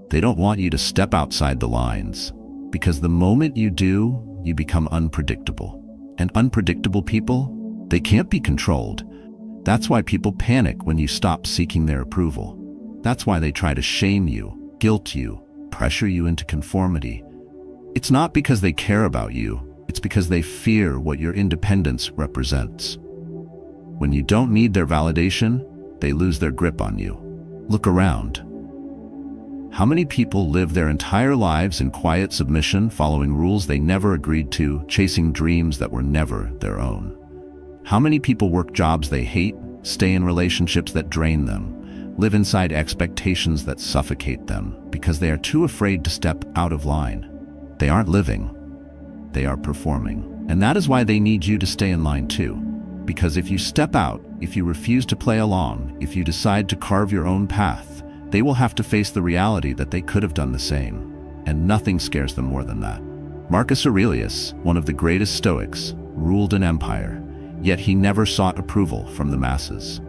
They don't want you to step outside the lines, because the moment you do, you become unpredictable. And unpredictable people, they can't be controlled. That's why people panic when you stop seeking their approval. That's why they try to shame you, guilt you, pressure you into conformity. It's not because they care about you, it's because they fear what your independence represents. When you don't need their validation, they lose their grip on you. Look around. How many people live their entire lives in quiet submission, following rules they never agreed to, chasing dreams that were never their own? How many people work jobs they hate, stay in relationships that drain them, live inside expectations that suffocate them, because they are too afraid to step out of line? They aren't living, they are performing. And that is why they need you to stay in line too. Because if you step out, if you refuse to play along, if you decide to carve your own path, they will have to face the reality that they could have done the same. And nothing scares them more than that. Marcus Aurelius, one of the greatest Stoics, ruled an empire, yet he never sought approval from the masses.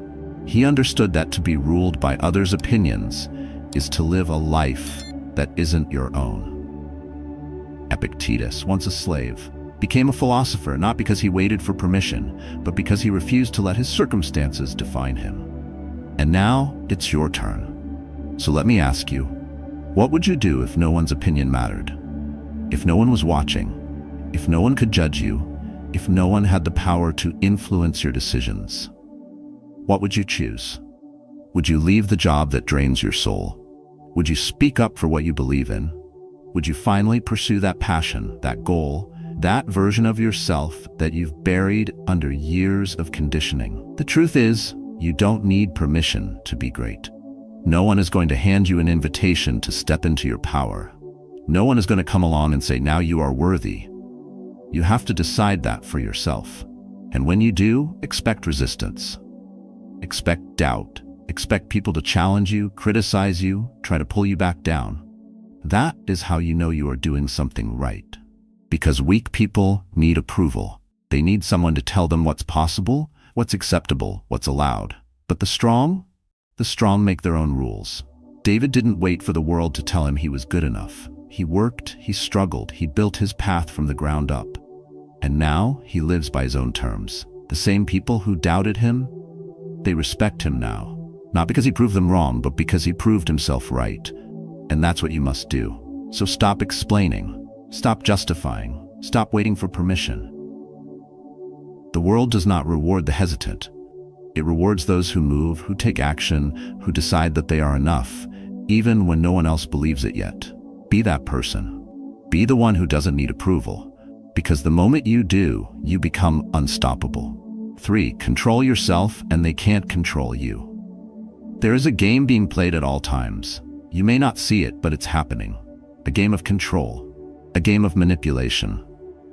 He understood that to be ruled by others' opinions is to live a life that isn't your own. Epictetus, once a slave, became a philosopher not because he waited for permission, but because he refused to let his circumstances define him. And now, it's your turn. So let me ask you, what would you do if no one's opinion mattered? If no one was watching? If no one could judge you? If no one had the power to influence your decisions? What would you choose? Would you leave the job that drains your soul? Would you speak up for what you believe in? Would you finally pursue that passion, that goal, that version of yourself that you've buried under years of conditioning? The truth is, you don't need permission to be great. No one is going to hand you an invitation to step into your power. No one is going to come along and say, now you are worthy. You have to decide that for yourself. And when you do, expect resistance. Expect doubt. Expect people to challenge you, criticize you, try to pull you back down. That is how you know you are doing something right. Because weak people need approval. They need someone to tell them what's possible, what's acceptable, what's allowed. But the strong make their own rules. David didn't wait for the world to tell him he was good enough. He worked, he struggled, he built his path from the ground up. And now he lives by his own terms. The same people who doubted him, they respect him now. Not because he proved them wrong, but because he proved himself right. And that's what you must do. So stop explaining, stop justifying, stop waiting for permission. The world does not reward the hesitant. It rewards those who move, who take action, who decide that they are enough, even when no one else believes it yet. Be that person. Be the one who doesn't need approval. Because the moment you do, you become unstoppable. 3. Control yourself and they can't control you. There is a game being played at all times. You may not see it, but it's happening. A game of control. A game of manipulation.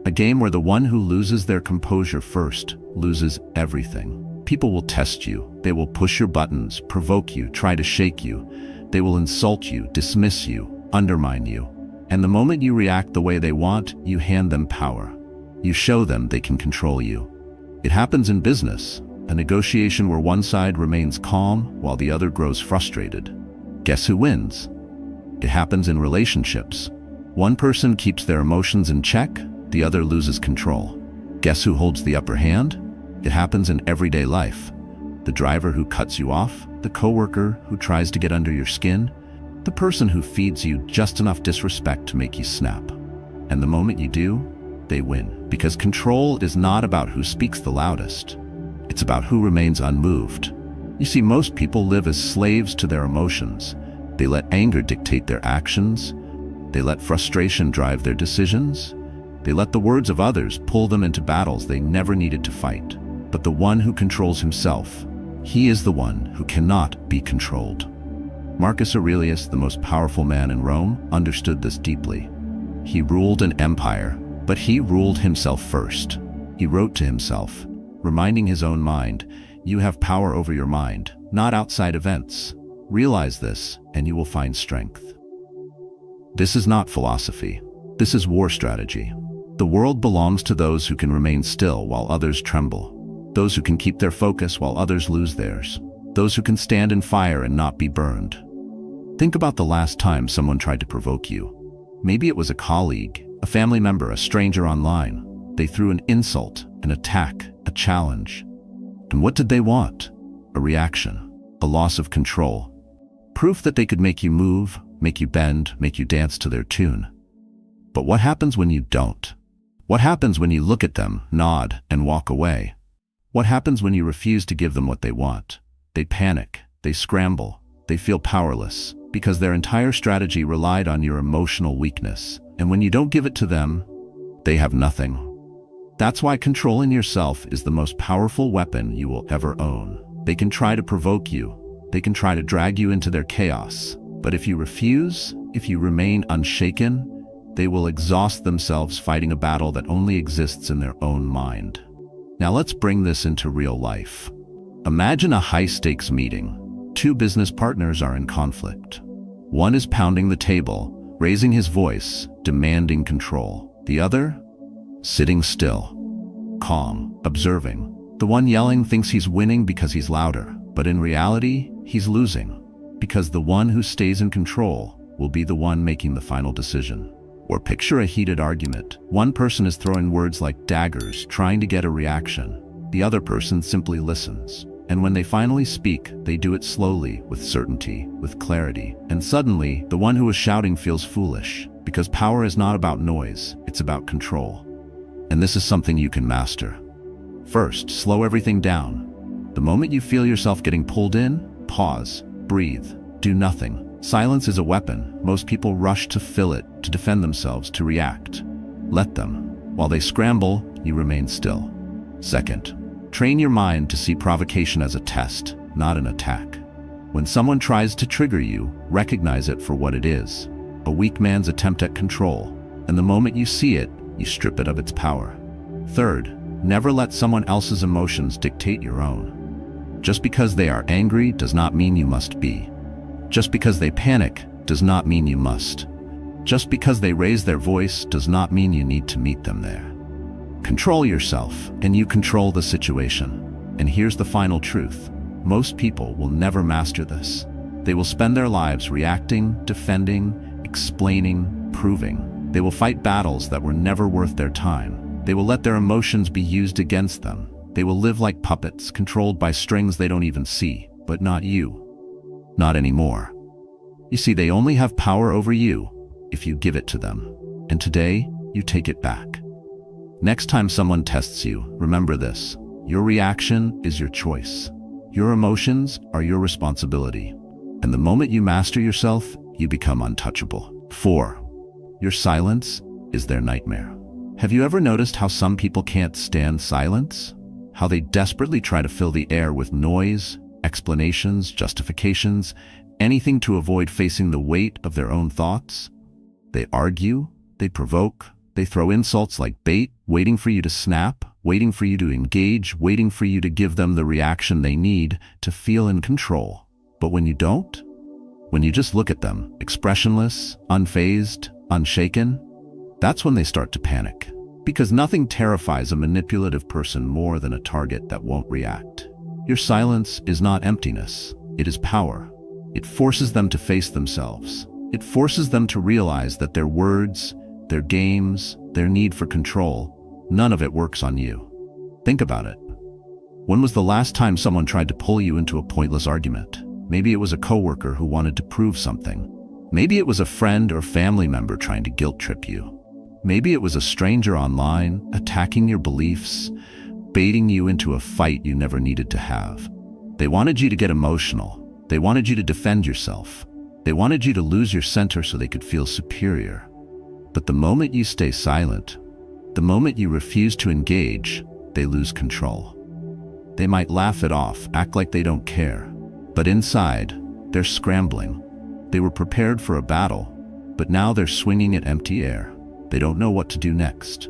A game where the one who loses their composure first loses everything. People will test you. They will push your buttons, provoke you, try to shake you. They will insult you, dismiss you, undermine you. And the moment you react the way they want, you hand them power. You show them they can control you. It happens in business, a negotiation where one side remains calm while the other grows frustrated. Guess who wins? It happens in relationships. One person keeps their emotions in check, the other loses control. Guess who holds the upper hand? It happens in everyday life. The driver who cuts you off, the coworker who tries to get under your skin, the person who feeds you just enough disrespect to make you snap. And the moment you do, they win. Because control is not about who speaks the loudest. It's about who remains unmoved. You see, most people live as slaves to their emotions. They let anger dictate their actions. They let frustration drive their decisions. They let the words of others pull them into battles they never needed to fight. But the one who controls himself, he is the one who cannot be controlled. Marcus Aurelius, the most powerful man in Rome, understood this deeply. He ruled an empire, but he ruled himself first. He wrote to himself, reminding his own mind, "You have power over your mind, not outside events. Realize this, and you will find strength." This is not philosophy. This is war strategy. The world belongs to those who can remain still while others tremble. Those who can keep their focus while others lose theirs. Those who can stand in fire and not be burned. Think about the last time someone tried to provoke you. Maybe it was a colleague, a family member, a stranger online. They threw an insult, an attack, a challenge. And what did they want? A reaction, a loss of control. Proof that they could make you move, make you bend, make you dance to their tune. But what happens when you don't? What happens when you look at them, nod, and walk away? What happens when you refuse to give them what they want? They panic, they scramble, they feel powerless, because their entire strategy relied on your emotional weakness. And when you don't give it to them, they have nothing. That's why controlling yourself is the most powerful weapon you will ever own. They can try to provoke you. They can try to drag you into their chaos. But if you refuse, if you remain unshaken, they will exhaust themselves fighting a battle that only exists in their own mind. Now let's bring this into real life. Imagine a high-stakes meeting. Two business partners are in conflict. One is pounding the table, raising his voice, demanding control. The other, sitting still, calm, observing. The one yelling thinks he's winning because he's louder, but in reality, he's losing, because the one who stays in control will be the one making the final decision. Or picture a heated argument. One person is throwing words like daggers, trying to get a reaction. The other person simply listens. And when they finally speak, they do it slowly, with certainty, with clarity. And suddenly, the one who was shouting feels foolish, because power is not about noise, it's about control. And this is something you can master. First, slow everything down. The moment you feel yourself getting pulled in, pause, breathe, do nothing. Silence is a weapon. Most people rush to fill it, to defend themselves, to react. Let them. While they scramble, you remain still. Second, train your mind to see provocation as a test, not an attack. When someone tries to trigger you, recognize it for what it is, a weak man's attempt at control, and the moment you see it, you strip it of its power. Third, never let someone else's emotions dictate your own. Just because they are angry does not mean you must be. Just because they panic does not mean you must. Just because they raise their voice does not mean you need to meet them there. Control yourself, and you control the situation. And here's the final truth. Most people will never master this. They will spend their lives reacting, defending, explaining, proving. They will fight battles that were never worth their time. They will let their emotions be used against them. They will live like puppets, controlled by strings they don't even see, but not you. Not anymore. You see, they only have power over you if you give it to them. And today, you take it back. Next time someone tests you, remember this. Your reaction is your choice. Your emotions are your responsibility. And the moment you master yourself, you become untouchable. 4. Your silence is their nightmare. Have you ever noticed how some people can't stand silence? How they desperately try to fill the air with noise, explanations, justifications, anything to avoid facing the weight of their own thoughts? They argue, they provoke, they throw insults like bait, waiting for you to snap, waiting for you to engage, waiting for you to give them the reaction they need to feel in control. But when you don't, when you just look at them, expressionless, unfazed, unshaken, that's when they start to panic. Because nothing terrifies a manipulative person more than a target that won't react. Your silence is not emptiness, it is power. It forces them to face themselves. It forces them to realize that their words, their games, their need for control, none of it works on you. Think about it. When was the last time someone tried to pull you into a pointless argument? Maybe it was a coworker who wanted to prove something. Maybe it was a friend or family member trying to guilt trip you. Maybe it was a stranger online, attacking your beliefs, baiting you into a fight you never needed to have. They wanted you to get emotional. They wanted you to defend yourself. They wanted you to lose your center so they could feel superior. But the moment you stay silent, the moment you refuse to engage, they lose control. They might laugh it off, act like they don't care. But inside, they're scrambling. They were prepared for a battle, but now they're swinging at empty air. They don't know what to do next.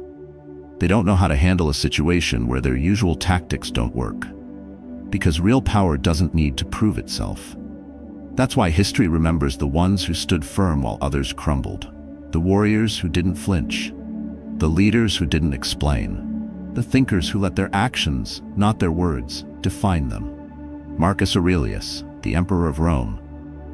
They don't know how to handle a situation where their usual tactics don't work. Because real power doesn't need to prove itself. That's why history remembers the ones who stood firm while others crumbled. The warriors who didn't flinch. The leaders who didn't explain. The thinkers who let their actions, not their words, define them. Marcus Aurelius, the emperor of Rome,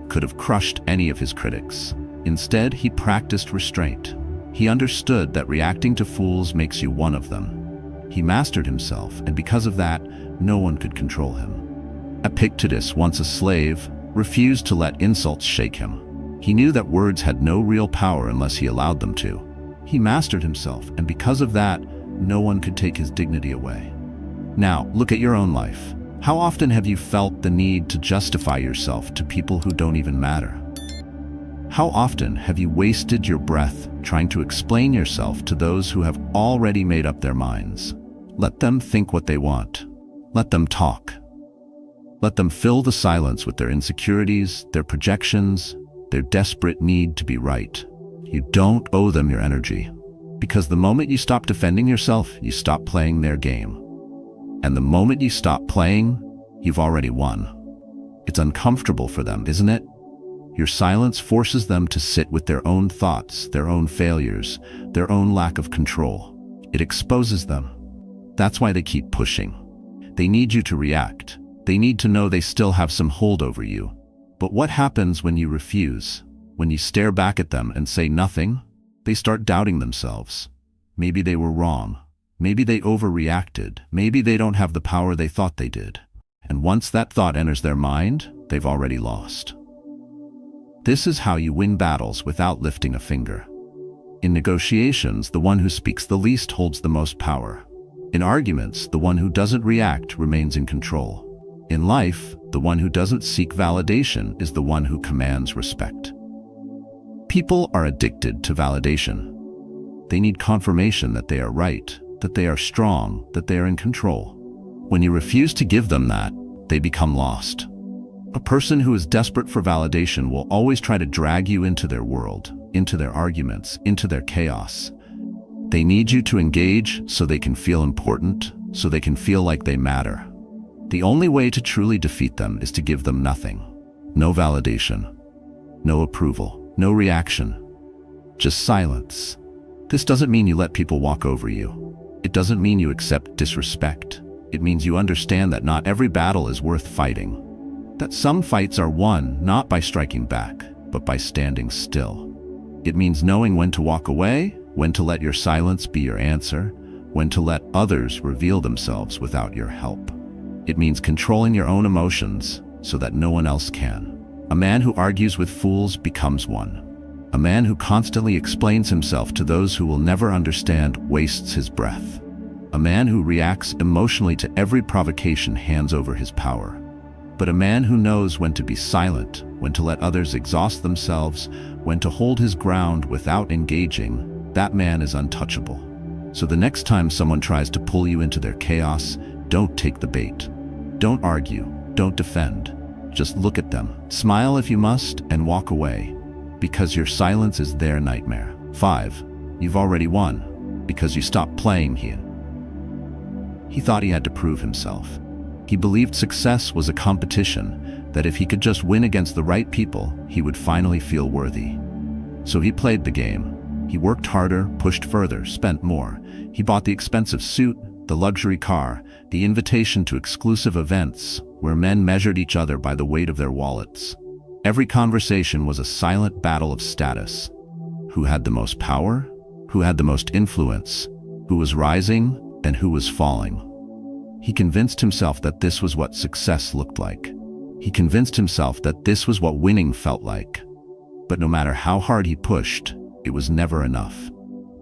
could have crushed any of his critics. Instead, he practiced restraint. He understood that reacting to fools makes you one of them. He mastered himself, and because of that, no one could control him. Epictetus, once a slave, refused to let insults shake him. He knew that words had no real power unless he allowed them to. He mastered himself, and because of that, no one could take his dignity away. Now, look at your own life. How often have you felt the need to justify yourself to people who don't even matter? How often have you wasted your breath trying to explain yourself to those who have already made up their minds? Let them think what they want. Let them talk. Let them fill the silence with their insecurities, their projections, their desperate need to be right. You don't owe them your energy. Because the moment you stop defending yourself, you stop playing their game. And the moment you stop playing, you've already won. It's uncomfortable for them, isn't it? Your silence forces them to sit with their own thoughts, their own failures, their own lack of control. It exposes them. That's why they keep pushing. They need you to react. They need to know they still have some hold over you. But what happens when you refuse? When you stare back at them and say nothing? They start doubting themselves. Maybe they were wrong. Maybe they overreacted. Maybe they don't have the power they thought they did. And once that thought enters their mind, they've already lost. This is how you win battles without lifting a finger. In negotiations, the one who speaks the least holds the most power. In arguments, the one who doesn't react remains in control. In life, the one who doesn't seek validation is the one who commands respect. People are addicted to validation. They need confirmation that they are right, that they are strong, that they are in control. When you refuse to give them that, they become lost. A person who is desperate for validation will always try to drag you into their world, into their arguments, into their chaos. They need you to engage so they can feel important, so they can feel like they matter. The only way to truly defeat them is to give them nothing. No validation, no approval, no reaction, just silence. This doesn't mean you let people walk over you. It doesn't mean you accept disrespect. It means you understand that not every battle is worth fighting. That some fights are won not by striking back, but by standing still. It means knowing when to walk away, when to let your silence be your answer, when to let others reveal themselves without your help. It means controlling your own emotions so that no one else can. A man who argues with fools becomes one. A man who constantly explains himself to those who will never understand wastes his breath. A man who reacts emotionally to every provocation hands over his power. But a man who knows when to be silent, when to let others exhaust themselves, when to hold his ground without engaging, that man is untouchable. So the next time someone tries to pull you into their chaos, don't take the bait. Don't argue, don't defend. Just look at them, smile if you must, and walk away. Because your silence is their nightmare. 5. You've already won. Because you stopped playing here. He thought he had to prove himself. He believed success was a competition, that if he could just win against the right people, he would finally feel worthy. So he played the game. He worked harder, pushed further, spent more. He bought the expensive suit, the luxury car, the invitation to exclusive events, where men measured each other by the weight of their wallets. Every conversation was a silent battle of status. Who had the most power? Who had the most influence? Who was rising and who was falling? He convinced himself that this was what success looked like. He convinced himself that this was what winning felt like. But no matter how hard he pushed, it was never enough.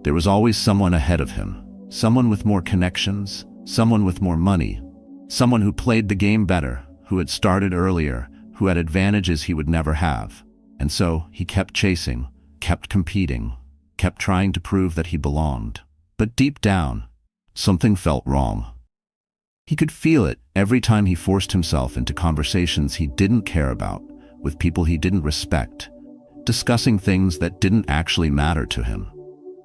There was always someone ahead of him, someone with more connections, someone with more money, someone who played the game better, who had started earlier, who had advantages he would never have. And so he kept chasing, kept competing, kept trying to prove that he belonged. But deep down, something felt wrong. He could feel it every time he forced himself into conversations he didn't care about, with people he didn't respect, discussing things that didn't actually matter to him.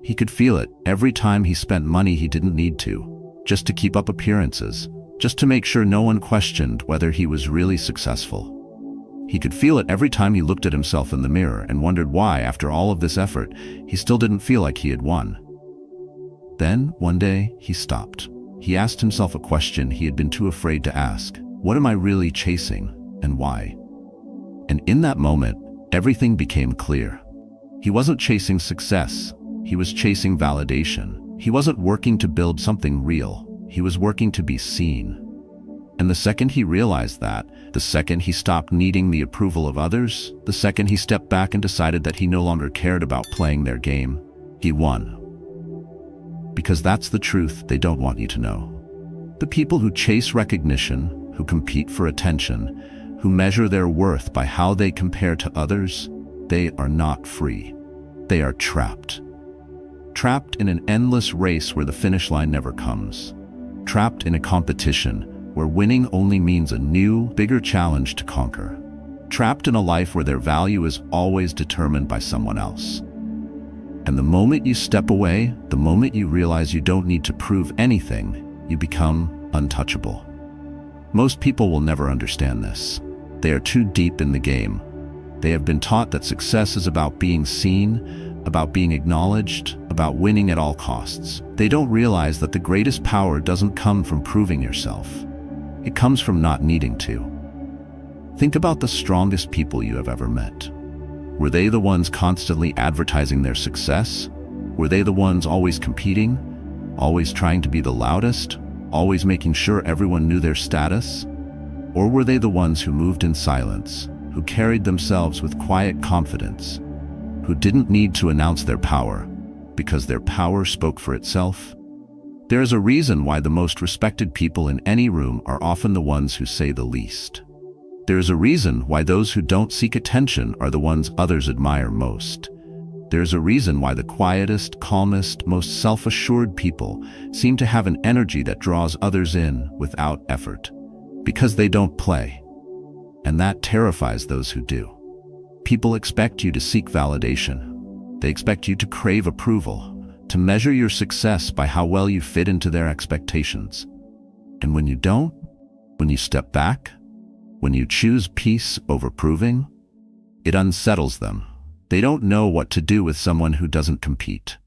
He could feel it every time he spent money he didn't need to, just to keep up appearances, just to make sure no one questioned whether he was really successful. He could feel it every time he looked at himself in the mirror and wondered why, after all of this effort, he still didn't feel like he had won. Then, one day, he stopped. He asked himself a question he had been too afraid to ask. What am I really chasing, and why? And in that moment, everything became clear. He wasn't chasing success. He was chasing validation. He wasn't working to build something real. He was working to be seen. And the second he realized that, the second he stopped needing the approval of others, the second he stepped back and decided that he no longer cared about playing their game, he won. Because that's the truth they don't want you to know. The people who chase recognition, who compete for attention, who measure their worth by how they compare to others, they are not free. They are trapped. Trapped in an endless race where the finish line never comes. Trapped in a competition where winning only means a new, bigger challenge to conquer. Trapped in a life where their value is always determined by someone else. And the moment you step away, the moment you realize you don't need to prove anything, you become untouchable. Most people will never understand this. They are too deep in the game. They have been taught that success is about being seen, about being acknowledged, about winning at all costs. They don't realize that the greatest power doesn't come from proving yourself. It comes from not needing to. Think about the strongest people you have ever met. Were they the ones constantly advertising their success? Were they the ones always competing, always trying to be the loudest, always making sure everyone knew their status? Or were they the ones who moved in silence, who carried themselves with quiet confidence, who didn't need to announce their power because their power spoke for itself? There is a reason why the most respected people in any room are often the ones who say the least. There is a reason why those who don't seek attention are the ones others admire most. There is a reason why the quietest, calmest, most self-assured people seem to have an energy that draws others in without effort. Because they don't play. and that terrifies those who do. People expect you to seek validation. They expect you to crave approval, to measure your success by how well you fit into their expectations. And when you don't, when you step back, when you choose peace over proving, it unsettles them. They don't know what to do with someone who doesn't compete.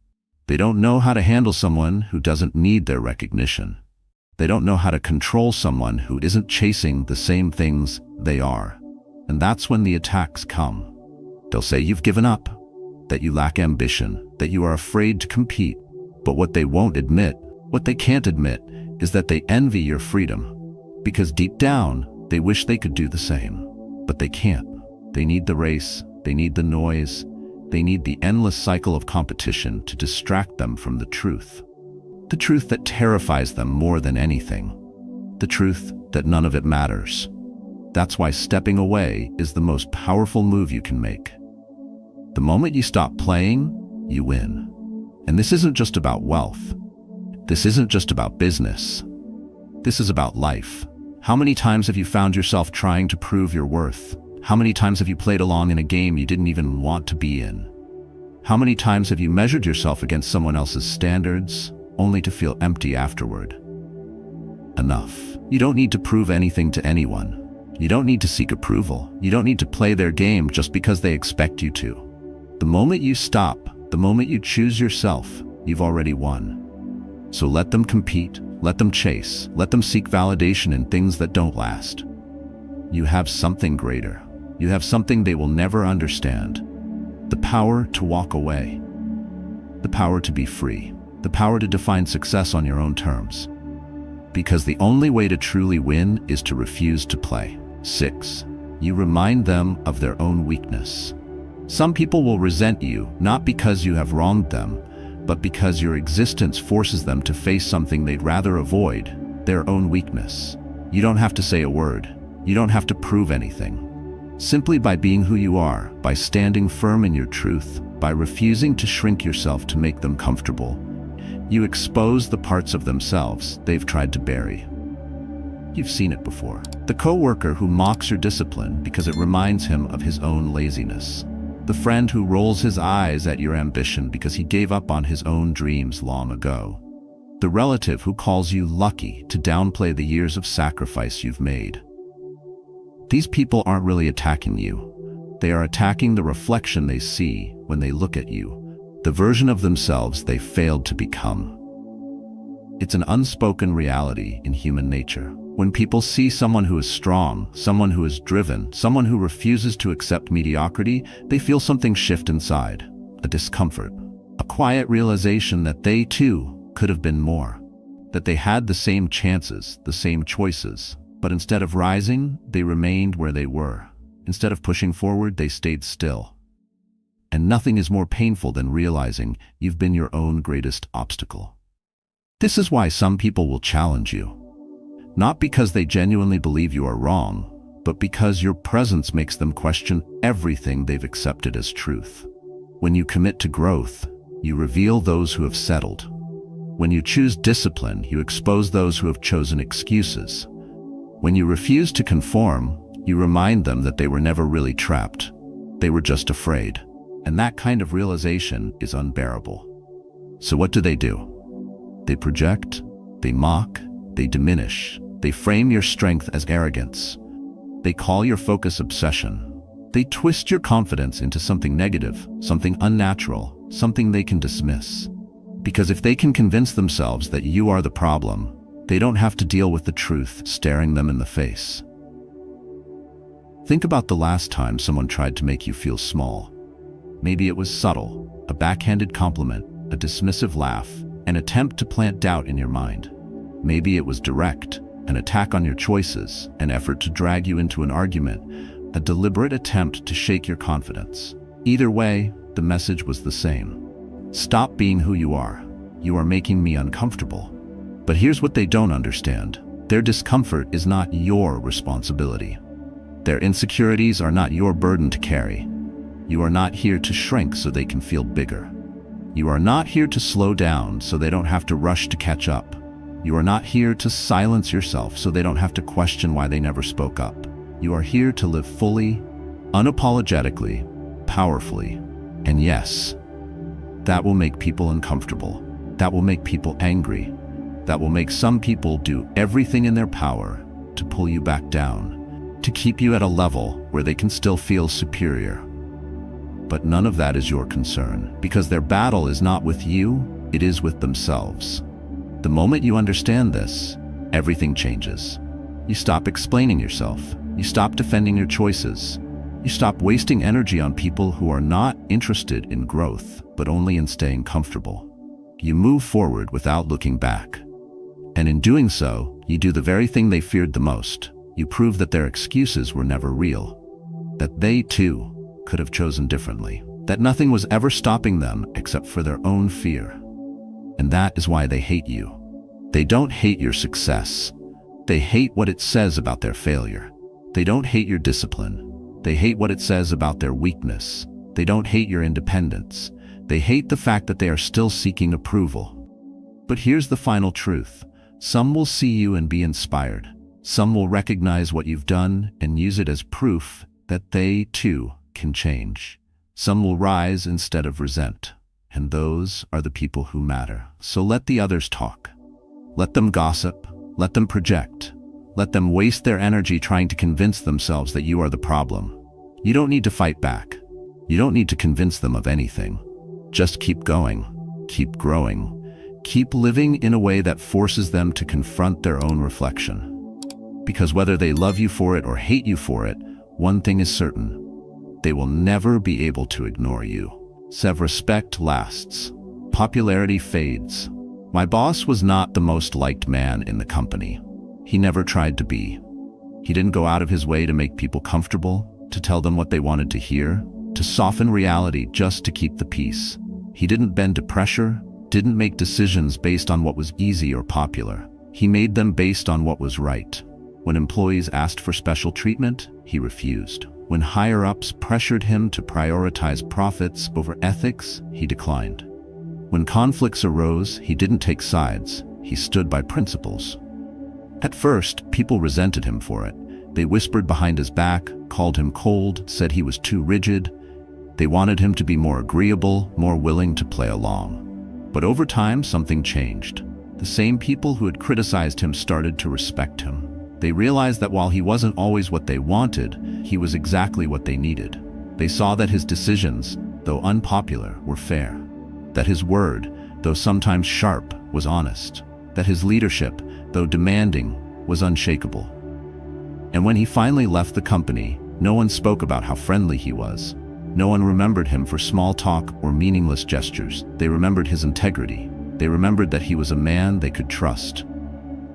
They don't know how to handle someone who doesn't need their recognition. They don't know how to control someone who isn't chasing the same things they are. And that's when the attacks come. They'll say you've given up, that you lack ambition, that you are afraid to compete. But what they won't admit, what they can't admit, is that they envy your freedom. Because deep down, they wish they could do the same. But they can't. They need the race, they need the noise, they need the endless cycle of competition to distract them from the truth. The truth that terrifies them more than anything. The truth that none of it matters. That's why stepping away is the most powerful move you can make. The moment you stop playing, you win. And this isn't just about wealth. This isn't just about business. This is about life. How many times have you found yourself trying to prove your worth? How many times have you played along in a game you didn't even want to be in? How many times have you measured yourself against someone else's standards, only to feel empty afterward? Enough. You don't need to prove anything to anyone. You don't need to seek approval. You don't need to play their game just because they expect you to. The moment you stop, the moment you choose yourself, you've already won. So let them compete, let them chase, let them seek validation in things that don't last. You have something greater. You have something they will never understand. The power to walk away. The power to be free. The power to define success on your own terms. Because the only way to truly win is to refuse to play. 6. You remind them of their own weakness. Some people will resent you, not because you have wronged them, but because your existence forces them to face something they'd rather avoid, their own weakness. You don't have to say a word. You don't have to prove anything. Simply by being who you are, by standing firm in your truth, by refusing to shrink yourself to make them comfortable, you expose the parts of themselves they've tried to bury. You've seen it before. The coworker who mocks your discipline because it reminds him of his own laziness. The friend who rolls his eyes at your ambition because he gave up on his own dreams long ago. The relative who calls you lucky to downplay the years of sacrifice you've made. These people aren't really attacking you. They are attacking the reflection they see when they look at you, the version of themselves they failed to become. It's an unspoken reality in human nature. When people see someone who is strong, someone who is driven, someone who refuses to accept mediocrity, they feel something shift inside, a discomfort, a quiet realization that they too could have been more, that they had the same chances, the same choices, but instead of rising, they remained where they were. Instead of pushing forward, they stayed still. And nothing is more painful than realizing you've been your own greatest obstacle. This is why some people will challenge you. Not because they genuinely believe you are wrong, but because your presence makes them question everything they've accepted as truth. When you commit to growth, you reveal those who have settled. When you choose discipline, you expose those who have chosen excuses. When you refuse to conform, you remind them that they were never really trapped. They were just afraid. And that kind of realization is unbearable. So what do? They project, they mock, they diminish, they frame your strength as arrogance. They call your focus obsession. They twist your confidence into something negative, something unnatural, something they can dismiss. Because if they can convince themselves that you are the problem, they don't have to deal with the truth staring them in the face. Think about the last time someone tried to make you feel small. Maybe it was subtle, a backhanded compliment, a dismissive laugh, an attempt to plant doubt in your mind. Maybe it was direct, an attack on your choices, an effort to drag you into an argument, a deliberate attempt to shake your confidence. Either way, the message was the same. Stop being who you are. You are making me uncomfortable. But here's what they don't understand. Their discomfort is not your responsibility. Their insecurities are not your burden to carry. You are not here to shrink so they can feel bigger. You are not here to slow down so they don't have to rush to catch up. You are not here to silence yourself so they don't have to question why they never spoke up. You are here to live fully, unapologetically, powerfully. And yes, that will make people uncomfortable. That will make people angry. That will make some people do everything in their power to pull you back down, to keep you at a level where they can still feel superior. But none of that is your concern, because their battle is not with you, it is with themselves. The moment you understand this, everything changes. You stop explaining yourself. You stop defending your choices. You stop wasting energy on people who are not interested in growth, but only in staying comfortable. You move forward without looking back. And in doing so, you do the very thing they feared the most. You prove that their excuses were never real. That they, too, could have chosen differently. That nothing was ever stopping them except for their own fear. And that is why they hate you. They don't hate your success. They hate what it says about their failure. They don't hate your discipline. They hate what it says about their weakness. They don't hate your independence. They hate the fact that they are still seeking approval. But here's the final truth. Some will see you and be inspired. Some will recognize what you've done and use it as proof that they, too, can change. Some will rise instead of resent. And those are the people who matter. So let the others talk. Let them gossip. Let them project. Let them waste their energy trying to convince themselves that you are the problem. You don't need to fight back. You don't need to convince them of anything. Just keep going. Keep growing. Keep living in a way that forces them to confront their own reflection. Because whether they love you for it or hate you for it, one thing is certain. They will never be able to ignore you. Self-respect lasts. Popularity fades. My boss was not the most liked man in the company. He never tried to be. He didn't go out of his way to make people comfortable, to tell them what they wanted to hear, to soften reality just to keep the peace. He didn't bend to pressure, didn't make decisions based on what was easy or popular. He made them based on what was right. When employees asked for special treatment, he refused. When higher-ups pressured him to prioritize profits over ethics, he declined. When conflicts arose, he didn't take sides. He stood by principles. At first, people resented him for it. They whispered behind his back, called him cold, said he was too rigid. They wanted him to be more agreeable, more willing to play along. But over time, something changed. The same people who had criticized him started to respect him. They realized that while he wasn't always what they wanted, he was exactly what they needed. They saw that his decisions, though unpopular, were fair. That his word, though sometimes sharp, was honest. That his leadership, though demanding, was unshakable. And when he finally left the company, no one spoke about how friendly he was. No one remembered him for small talk or meaningless gestures. They remembered his integrity. They remembered that he was a man they could trust.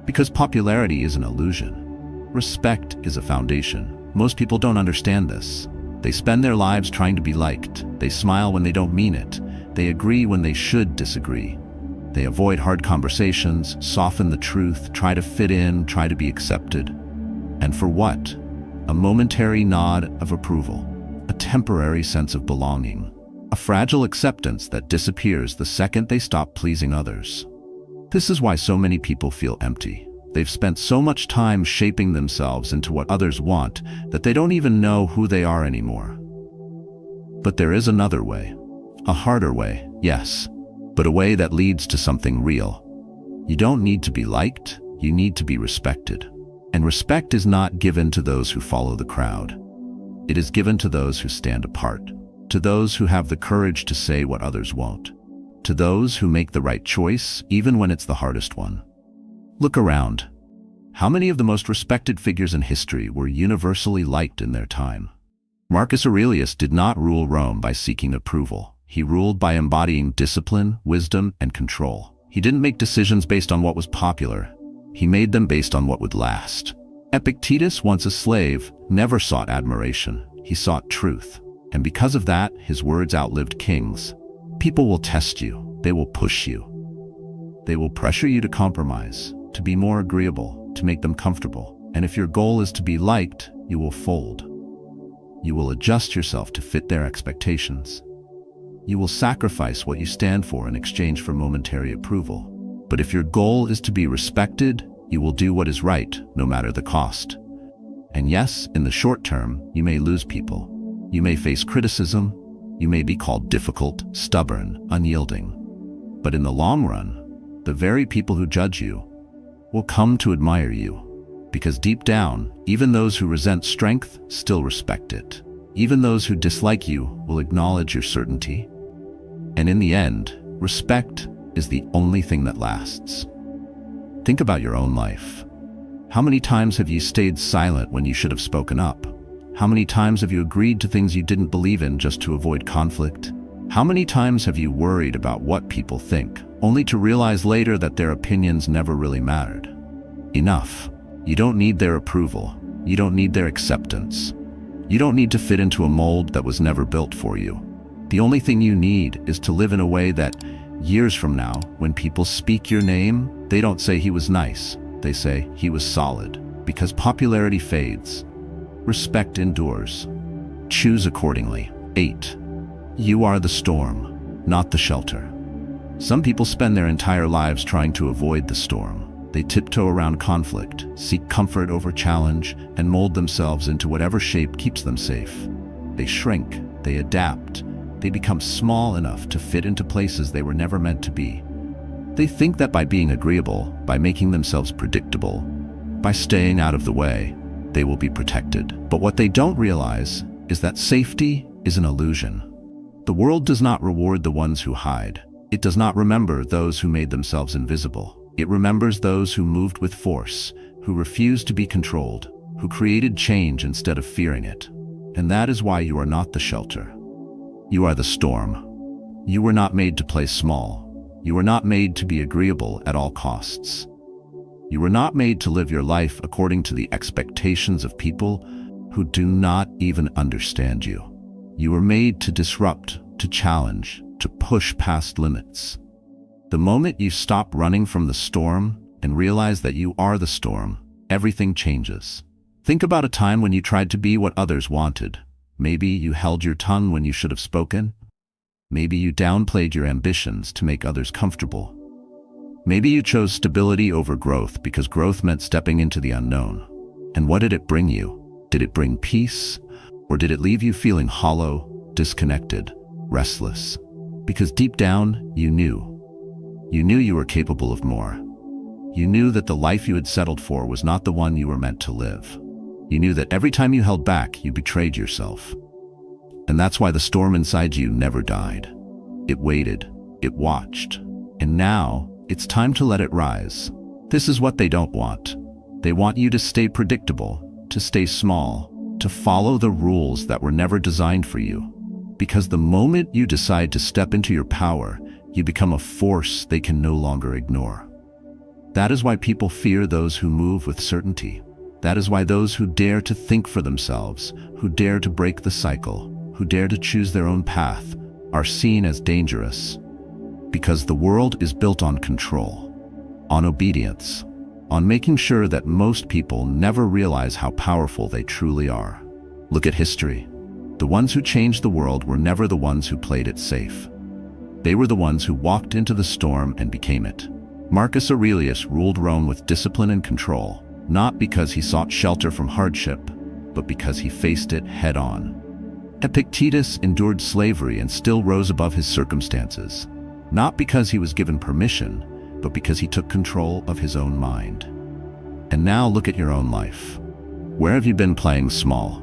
Because popularity is an illusion. Respect is a foundation. Most people don't understand this. They spend their lives trying to be liked. They smile when they don't mean it. They agree when they should disagree. They avoid hard conversations, soften the truth, try to fit in, try to be accepted. And for what? A momentary nod of approval, a temporary sense of belonging, a fragile acceptance that disappears the second they stop pleasing others. This is why so many people feel empty. They've spent so much time shaping themselves into what others want that they don't even know who they are anymore. But there is another way. A harder way, yes, but a way that leads to something real. You don't need to be liked, you need to be respected. And respect is not given to those who follow the crowd. It is given to those who stand apart, to those who have the courage to say what others won't, to those who make the right choice even when it's the hardest one. Look around. How many of the most respected figures in history were universally liked in their time? Marcus Aurelius did not rule Rome by seeking approval. He ruled by embodying discipline, wisdom, and control. He didn't make decisions based on what was popular. He made them based on what would last. Epictetus, once a slave, never sought admiration. He sought truth. And because of that, his words outlived kings. People will test you. They will push you. They will pressure you to compromise, to be more agreeable, to make them comfortable. And if your goal is to be liked, you will fold. You will adjust yourself to fit their expectations. You will sacrifice what you stand for in exchange for momentary approval. But if your goal is to be respected, you will do what is right, no matter the cost. And yes, in the short term, you may lose people. You may face criticism. You may be called difficult, stubborn, unyielding. But in the long run, the very people who judge you will come to admire you. Because deep down, even those who resent strength still respect it. Even those who dislike you will acknowledge your certainty. And in the end, respect is the only thing that lasts. Think about your own life. How many times have you stayed silent when you should have spoken up? How many times have you agreed to things you didn't believe in just to avoid conflict? How many times have you worried about what people think, only to realize later that their opinions never really mattered? Enough. You don't need their approval. You don't need their acceptance. You don't need to fit into a mold that was never built for you. The only thing you need is to live in a way that, years from now, when people speak your name, they don't say he was nice. They say he was solid. Because popularity fades. Respect endures. Choose accordingly. 8. You are the storm, not the shelter. Some people spend their entire lives trying to avoid the storm. They tiptoe around conflict, seek comfort over challenge, and mold themselves into whatever shape keeps them safe. They shrink, they adapt, they become small enough to fit into places they were never meant to be. They think that by being agreeable, by making themselves predictable, by staying out of the way, they will be protected. But what they don't realize is that safety is an illusion. The world does not reward the ones who hide. It does not remember those who made themselves invisible. It remembers those who moved with force, who refused to be controlled, who created change instead of fearing it. And that is why you are not the shelter. You are the storm. You were not made to play small. You were not made to be agreeable at all costs. You were not made to live your life according to the expectations of people who do not even understand you. You were made to disrupt, to challenge, to push past limits. The moment you stop running from the storm and realize that you are the storm, everything changes. Think about a time when you tried to be what others wanted. Maybe you held your tongue when you should have spoken. Maybe you downplayed your ambitions to make others comfortable. Maybe you chose stability over growth because growth meant stepping into the unknown. And what did it bring you? Did it bring peace? Or did it leave you feeling hollow, disconnected, restless? Because deep down, you knew. You knew you were capable of more. You knew that the life you had settled for was not the one you were meant to live. You knew that every time you held back, you betrayed yourself. And that's why the storm inside you never died. It waited, it watched, and now it's time to let it rise. This is what they don't want. They want you to stay predictable, to stay small, to follow the rules that were never designed for you. Because the moment you decide to step into your power, you become a force they can no longer ignore. That is why people fear those who move with certainty. That is why those who dare to think for themselves, who dare to break the cycle, who dare to choose their own path, are seen as dangerous. Because the world is built on control, on obedience, on making sure that most people never realize how powerful they truly are. Look at history. The ones who changed the world were never the ones who played it safe. They were the ones who walked into the storm and became it. Marcus Aurelius ruled Rome with discipline and control, not because he sought shelter from hardship, but because he faced it head-on. Epictetus endured slavery and still rose above his circumstances, not because he was given permission, but because he took control of his own mind. And now look at your own life. Where have you been playing small?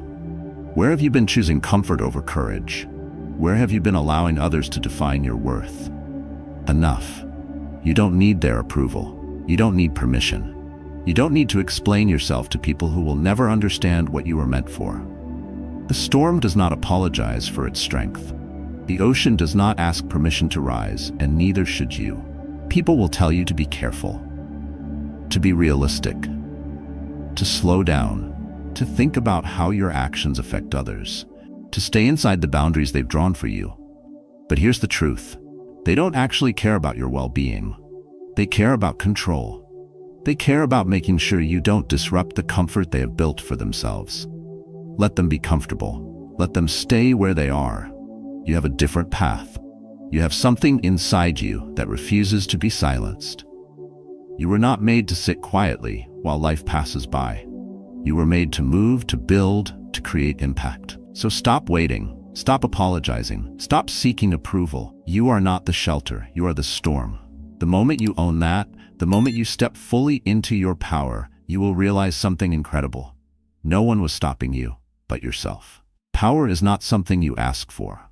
Where have you been choosing comfort over courage? Where have you been allowing others to define your worth? Enough. You don't need their approval. You don't need permission. You don't need to explain yourself to people who will never understand what you were meant for. The storm does not apologize for its strength. The ocean does not ask permission to rise, and neither should you. People will tell you to be careful, to be realistic, to slow down, to think about how your actions affect others, to stay inside the boundaries they've drawn for you. But here's the truth. They don't actually care about your well-being. They care about control. They care about making sure you don't disrupt the comfort they have built for themselves. Let them be comfortable. Let them stay where they are. You have a different path. You have something inside you that refuses to be silenced. You were not made to sit quietly while life passes by. You were made to move, to build, to create impact. So stop waiting. Stop apologizing. Stop seeking approval. You are not the shelter. You are the storm. The moment you own that, the moment you step fully into your power, you will realize something incredible. No one was stopping you but yourself. Power is not something you ask for.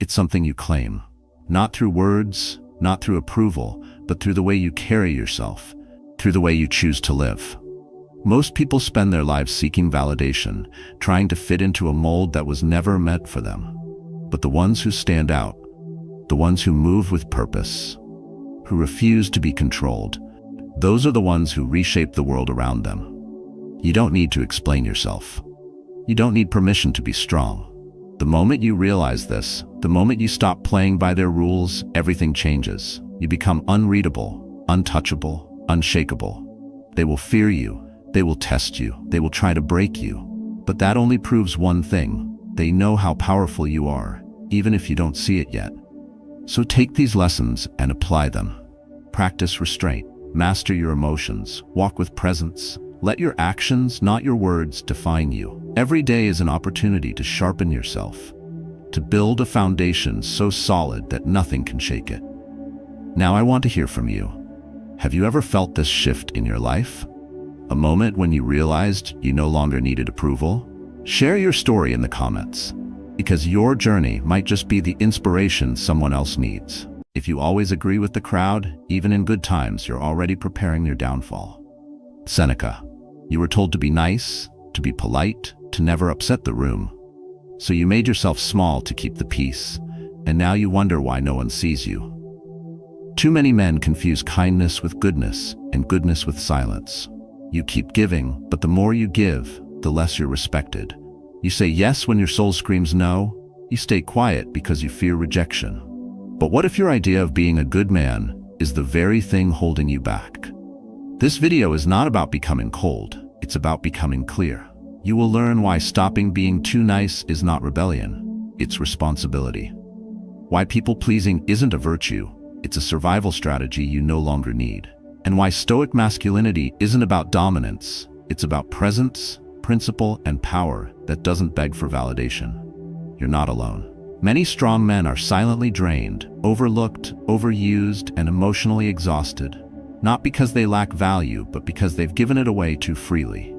It's something you claim. Not through words, not through approval, but through the way you carry yourself, through the way you choose to live. Most people spend their lives seeking validation, trying to fit into a mold that was never meant for them. But the ones who stand out, the ones who move with purpose, who refuse to be controlled, those are the ones who reshape the world around them. You don't need to explain yourself. You don't need permission to be strong. The moment you realize this, the moment you stop playing by their rules, everything changes. You become unreadable, untouchable, unshakable. They will fear you. They will test you. They will try to break you. But that only proves one thing. They know how powerful you are, even if you don't see it yet. So take these lessons and apply them. Practice restraint. Master your emotions. Walk with presence. Let your actions, not your words, define you. Every day is an opportunity to sharpen yourself, to build a foundation so solid that nothing can shake it. Now I want to hear from you. Have you ever felt this shift in your life? A moment when you realized you no longer needed approval? Share your story in the comments, because your journey might just be the inspiration someone else needs. If you always agree with the crowd, even in good times, you're already preparing your downfall. Seneca. You were told to be nice, to be polite, to never upset the room. So you made yourself small to keep the peace, and now you wonder why no one sees you. Too many men confuse kindness with goodness, and goodness with silence. You keep giving, but the more you give, the less you're respected. You say yes when your soul screams no. You stay quiet because you fear rejection. But what if your idea of being a good man is the very thing holding you back? This video is not about becoming cold, it's about becoming clear. You will learn why stopping being too nice is not rebellion, it's responsibility. Why people-pleasing isn't a virtue, it's a survival strategy you no longer need. And why Stoic masculinity isn't about dominance, it's about presence, principle, and power that doesn't beg for validation. You're not alone. Many strong men are silently drained, overlooked, overused, and emotionally exhausted. Not because they lack value, but because they've given it away too freely.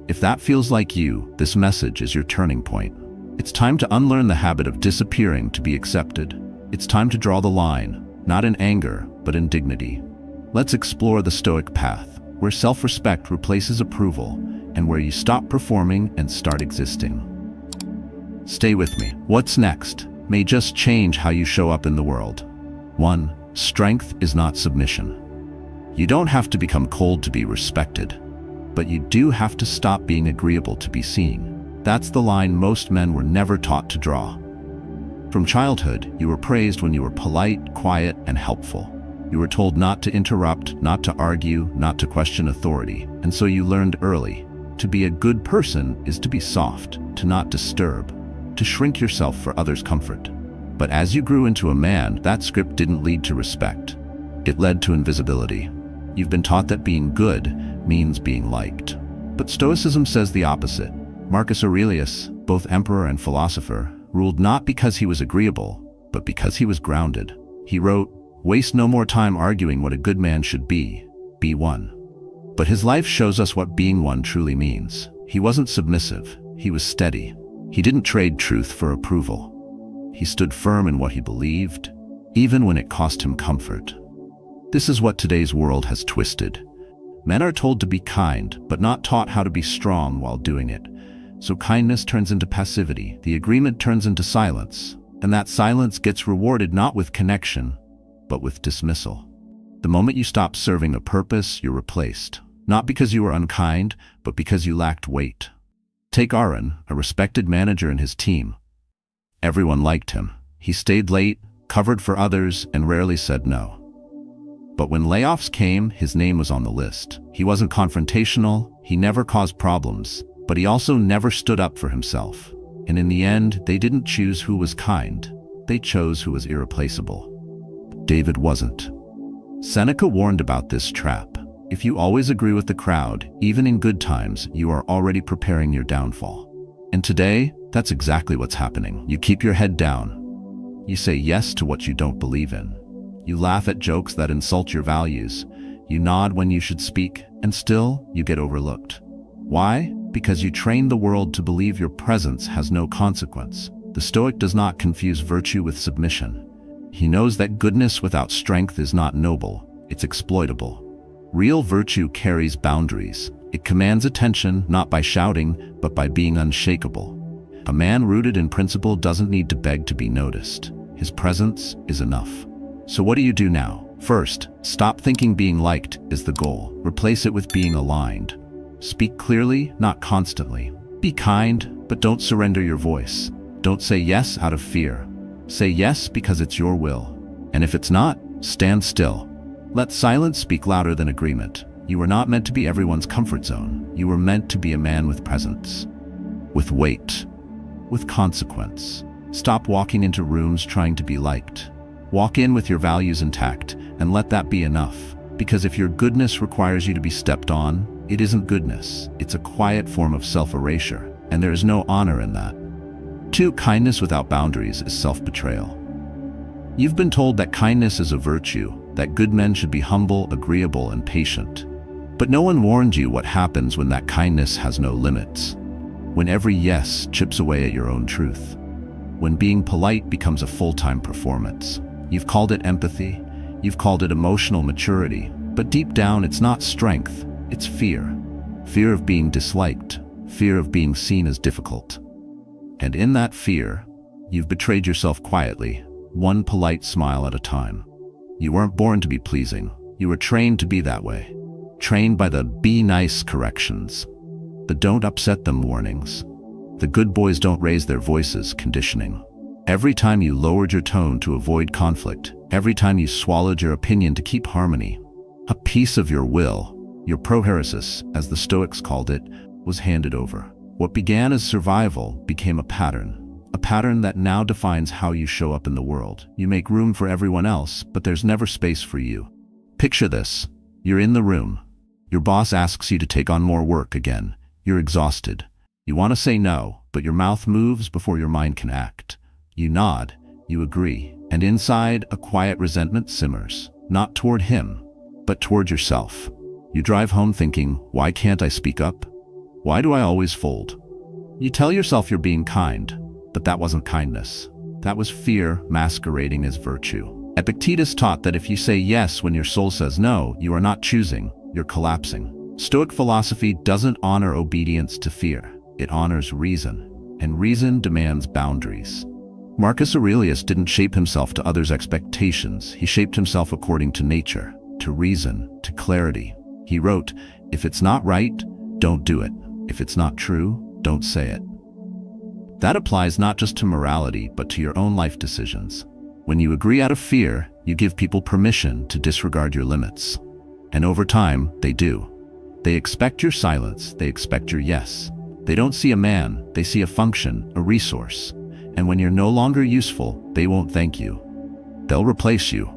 If that feels like you, this message is your turning point. It's time to unlearn the habit of disappearing to be accepted. It's time to draw the line, not in anger, but in dignity. Let's explore the Stoic path, where self-respect replaces approval, and where you stop performing and start existing. Stay with me. What's next may just change how you show up in the world. 1. Strength is not submission. You don't have to become cold to be respected, but you do have to stop being agreeable to be seen. That's the line most men were never taught to draw. From childhood, you were praised when you were polite, quiet, and helpful. You were told not to interrupt, not to argue, not to question authority, and so you learned early. To be a good person is to be soft, to not disturb, to shrink yourself for others' comfort. But as you grew into a man, that script didn't lead to respect. It led to invisibility. You've been taught that being good means being liked. But Stoicism says the opposite. Marcus Aurelius, both emperor and philosopher, ruled not because he was agreeable, but because he was grounded. He wrote, "Waste no more time arguing what a good man should be one." But his life shows us what being one truly means. He wasn't submissive, he was steady. He didn't trade truth for approval. He stood firm in what he believed, even when it cost him comfort. This is what today's world has twisted. Men are told to be kind, but not taught how to be strong while doing it. So kindness turns into passivity, the agreement turns into silence, and that silence gets rewarded not with connection, but with dismissal. The moment you stop serving a purpose, you're replaced. Not because you were unkind, but because you lacked weight. Take Aaron, a respected manager in his team. Everyone liked him. He stayed late, covered for others, and rarely said no. But when layoffs came, his name was on the list. He wasn't confrontational, he never caused problems, but he also never stood up for himself. And in the end, they didn't choose who was kind, they chose who was irreplaceable. David wasn't. Seneca warned about this trap. If you always agree with the crowd, even in good times, you are already preparing your downfall. And today, that's exactly what's happening. You keep your head down. You say yes to what you don't believe in. You laugh at jokes that insult your values. You nod when you should speak, and still, you get overlooked. Why? Because you train the world to believe your presence has no consequence. The Stoic does not confuse virtue with submission. He knows that goodness without strength is not noble, it's exploitable. Real virtue carries boundaries. It commands attention not by shouting, but by being unshakable. A man rooted in principle doesn't need to beg to be noticed. His presence is enough. So what do you do now? First, stop thinking being liked is the goal. Replace it with being aligned. Speak clearly, not constantly. Be kind, but don't surrender your voice. Don't say yes out of fear. Say yes because it's your will. And if it's not, stand still. Let silence speak louder than agreement. You were not meant to be everyone's comfort zone. You were meant to be a man with presence, with weight, with consequence. Stop walking into rooms trying to be liked. Walk in with your values intact, and let that be enough. Because if your goodness requires you to be stepped on, it isn't goodness. It's a quiet form of self-erasure, and there is no honor in that. 2. Kindness without boundaries is self-betrayal. You've been told that kindness is a virtue, that good men should be humble, agreeable, and patient. But no one warned you what happens when that kindness has no limits. When every yes chips away at your own truth. When being polite becomes a full-time performance. You've called it empathy, you've called it emotional maturity, but deep down it's not strength, it's fear. Fear of being disliked, fear of being seen as difficult. And in that fear, you've betrayed yourself quietly, one polite smile at a time. You weren't born to be pleasing, you were trained to be that way. Trained by the be nice corrections, the don't upset them warnings, the good boys don't raise their voices conditioning. Every time you lowered your tone to avoid conflict, every time you swallowed your opinion to keep harmony, a piece of your will, your proheresis, as the Stoics called it, was handed over. What began as survival became a pattern that now defines how you show up in the world. You make room for everyone else, but there's never space for you. Picture this. You're in the room. Your boss asks you to take on more work again. You're exhausted. You want to say no, but your mouth moves before your mind can act. You nod, you agree, and inside a quiet resentment simmers, not toward him, but toward yourself. You drive home thinking, why can't I speak up? Why do I always fold? You tell yourself you're being kind, but that wasn't kindness. That was fear masquerading as virtue. Epictetus taught that if you say yes when your soul says no, you are not choosing, you're collapsing. Stoic philosophy doesn't honor obedience to fear. It honors reason, and reason demands boundaries. Marcus Aurelius didn't shape himself to others' expectations. He shaped himself according to nature, to reason, to clarity. He wrote, "If it's not right, don't do it. If it's not true, don't say it." That applies not just to morality, but to your own life decisions. When you agree out of fear, you give people permission to disregard your limits. And over time, they do. They expect your silence, they expect your yes. They don't see a man, they see a function, a resource. And when you're no longer useful, they won't thank you. They'll replace you.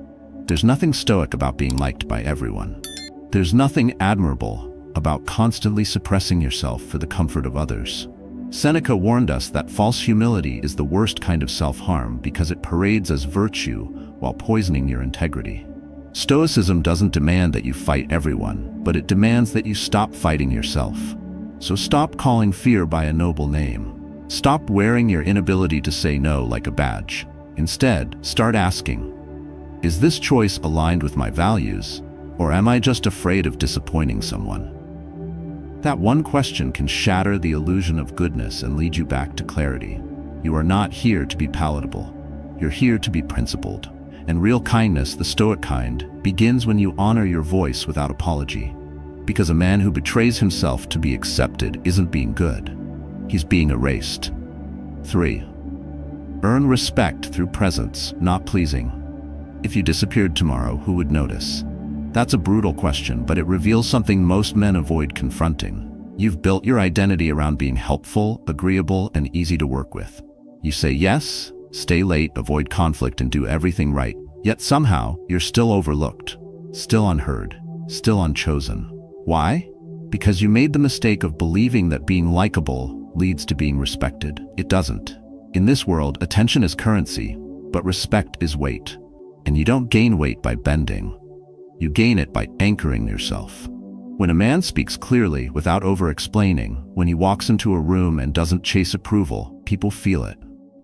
There's nothing stoic about being liked by everyone. There's nothing admirable about constantly suppressing yourself for the comfort of others. Seneca warned us that false humility is the worst kind of self-harm because it parades as virtue while poisoning your integrity. Stoicism doesn't demand that you fight everyone, but it demands that you stop fighting yourself. So stop calling fear by a noble name. Stop wearing your inability to say no like a badge. Instead, start asking, is this choice aligned with my values, or am I just afraid of disappointing someone? That one question can shatter the illusion of goodness and lead you back to clarity. You are not here to be palatable. You're here to be principled. And real kindness, the Stoic kind, begins when you honor your voice without apology. Because a man who betrays himself to be accepted isn't being good. He's being erased. 3. Earn respect through presence, not pleasing. If you disappeared tomorrow, who would notice? That's a brutal question, but it reveals something most men avoid confronting. You've built your identity around being helpful, agreeable, and easy to work with. You say yes, stay late, avoid conflict, and do everything right. Yet somehow, you're still overlooked, still unheard. still unchosen. Why? Because you made the mistake of believing that being likable leads to being respected. It doesn't. In this world, attention is currency, but respect is weight. And you don't gain weight by bending. You gain it by anchoring yourself. When a man speaks clearly without over-explaining, when he walks into a room and doesn't chase approval, people feel it.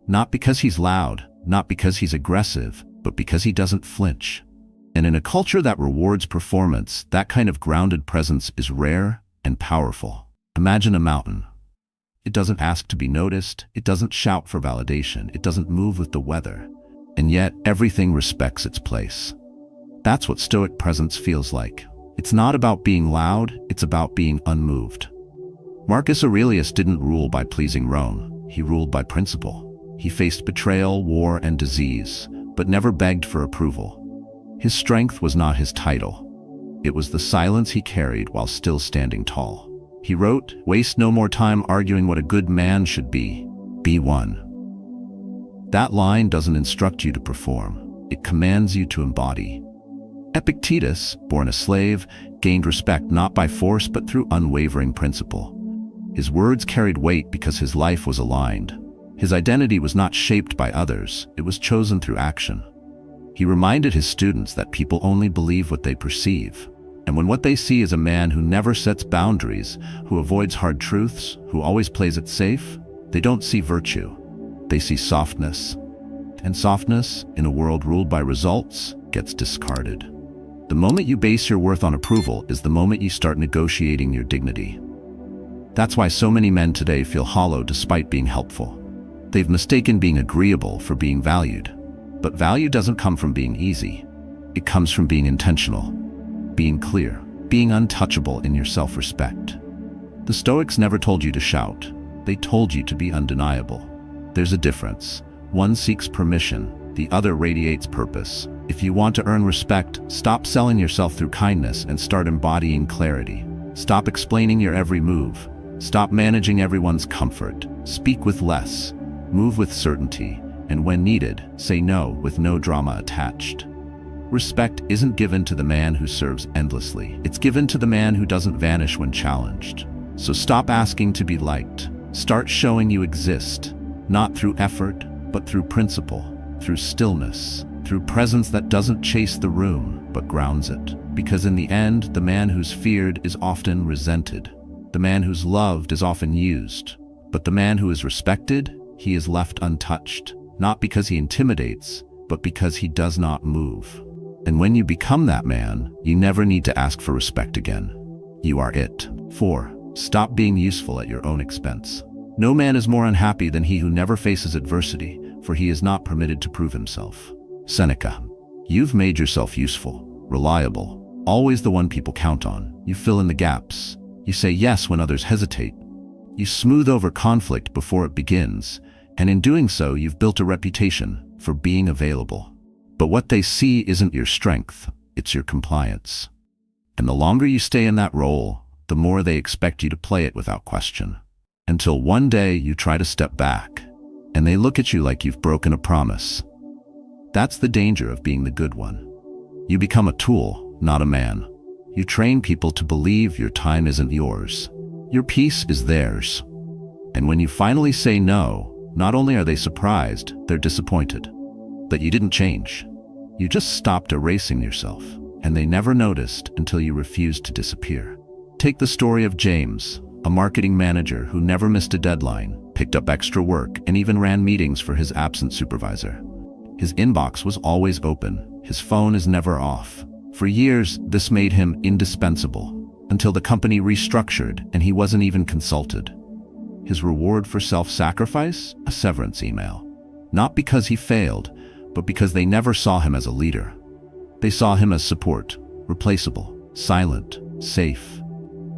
Not because he's loud, not because he's aggressive, but because he doesn't flinch. And in a culture that rewards performance, that kind of grounded presence is rare and powerful. Imagine a mountain. It doesn't ask to be noticed, it doesn't shout for validation, it doesn't move with the weather. And yet, everything respects its place. That's what Stoic presence feels like. It's not about being loud, it's about being unmoved. Marcus Aurelius didn't rule by pleasing Rome, he ruled by principle. He faced betrayal, war, and disease, but never begged for approval. His strength was not his title. It was the silence he carried while still standing tall. He wrote, "Waste no more time arguing what a good man should be. Be one." That line doesn't instruct you to perform. It commands you to embody. Epictetus, born a slave, gained respect not by force but through unwavering principle. His words carried weight because his life was aligned. His identity was not shaped by others, it was chosen through action. He reminded his students that people only believe what they perceive. And when what they see is a man who never sets boundaries, who avoids hard truths, who always plays it safe, they don't see virtue. They see softness. And softness, in a world ruled by results, gets discarded. The moment you base your worth on approval is the moment you start negotiating your dignity. That's why so many men today feel hollow despite being helpful. They've mistaken being agreeable for being valued. But value doesn't come from being easy. It comes from being intentional, being clear, being untouchable in your self-respect. The Stoics never told you to shout. They told you to be undeniable. There's a difference. One seeks permission, the other radiates purpose. If you want to earn respect, stop selling yourself through kindness and start embodying clarity. Stop explaining your every move. Stop managing everyone's comfort. Speak with less. Move with certainty. And when needed, say no with no drama attached. Respect isn't given to the man who serves endlessly. It's given to the man who doesn't vanish when challenged. So stop asking to be liked. Start showing you exist, not through effort, but through principle, through stillness, through presence that doesn't chase the room, but grounds it. Because in the end, the man who's feared is often resented. The man who's loved is often used. But the man who is respected, he is left untouched. Not because he intimidates, but because he does not move. And when you become that man, you never need to ask for respect again. You are it. 4. Stop being useful at your own expense. No man is more unhappy than he who never faces adversity, for he is not permitted to prove himself. Seneca. You've made yourself useful, reliable, always the one people count on. You fill in the gaps. You say yes when others hesitate. You smooth over conflict before it begins, and in doing so, you've built a reputation for being available. But what they see isn't your strength, it's your compliance. And the longer you stay in that role, the more they expect you to play it without question. Until one day you try to step back, and they look at you like you've broken a promise. That's the danger of being the good one. You become a tool, not a man. You train people to believe your time isn't yours. Your peace is theirs. And when you finally say no, not only are they surprised, they're disappointed. That you didn't change. You just stopped erasing yourself, and they never noticed until you refused to disappear. Take the story of James, a marketing manager who never missed a deadline, picked up extra work, and even ran meetings for his absent supervisor. His inbox was always open, his phone is never off. For years, this made him indispensable, until the company restructured and he wasn't even consulted. His reward for self-sacrifice? A severance email. Not because he failed, but because they never saw him as a leader. They saw him as support, replaceable, silent, safe.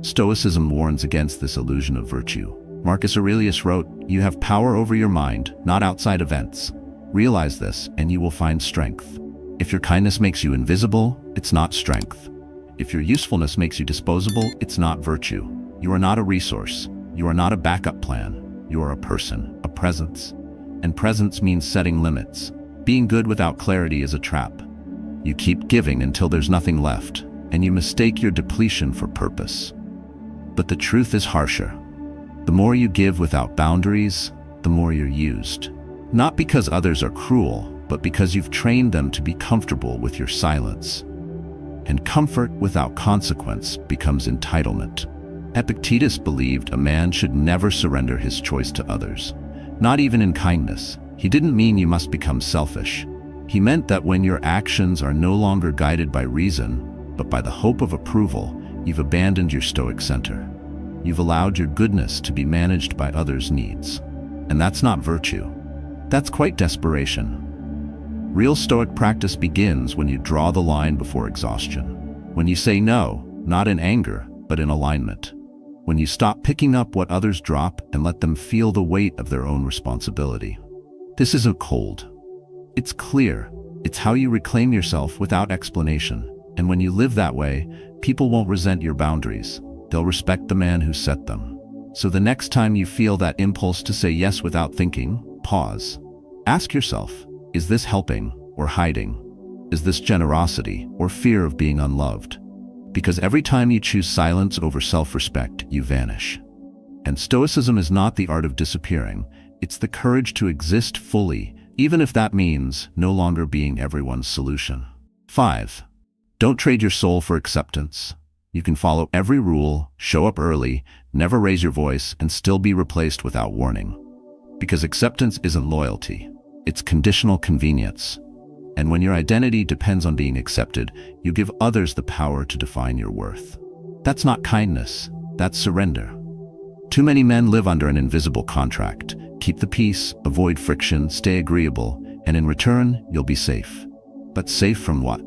Stoicism warns against this illusion of virtue. Marcus Aurelius wrote, "You have power over your mind, not outside events. Realize this, and you will find strength. If your kindness makes you invisible, it's not strength. If your usefulness makes you disposable, it's not virtue. You are not a resource. You are not a backup plan. You are a person, a presence. And presence means setting limits. Being good without clarity is a trap. You keep giving until there's nothing left, and you mistake your depletion for purpose. But the truth is harsher. The more you give without boundaries, the more you're used. Not because others are cruel, but because you've trained them to be comfortable with your silence. And comfort without consequence becomes entitlement. Epictetus believed a man should never surrender his choice to others, not even in kindness. He didn't mean you must become selfish. He meant that when your actions are no longer guided by reason, but by the hope of approval, you've abandoned your Stoic center. You've allowed your goodness to be managed by others' needs. And that's not virtue. That's quite desperation. Real Stoic practice begins when you draw the line before exhaustion. When you say no, not in anger, but in alignment. When you stop picking up what others drop and let them feel the weight of their own responsibility. This isn't cold. It's clear. It's how you reclaim yourself without explanation. And when you live that way, people won't resent your boundaries. They'll respect the man who set them. So the next time you feel that impulse to say yes without thinking, pause. Ask yourself, is this helping or hiding? Is this generosity or fear of being unloved? Because every time you choose silence over self-respect, you vanish. And Stoicism is not the art of disappearing. It's the courage to exist fully, even if that means no longer being everyone's solution. 5. Don't trade your soul for acceptance. You can follow every rule, show up early, never raise your voice, and still be replaced without warning. Because acceptance isn't loyalty. It's conditional convenience. And when your identity depends on being accepted, you give others the power to define your worth. That's not kindness, that's surrender. Too many men live under an invisible contract. Keep the peace, avoid friction, stay agreeable, and in return, you'll be safe. But safe from what?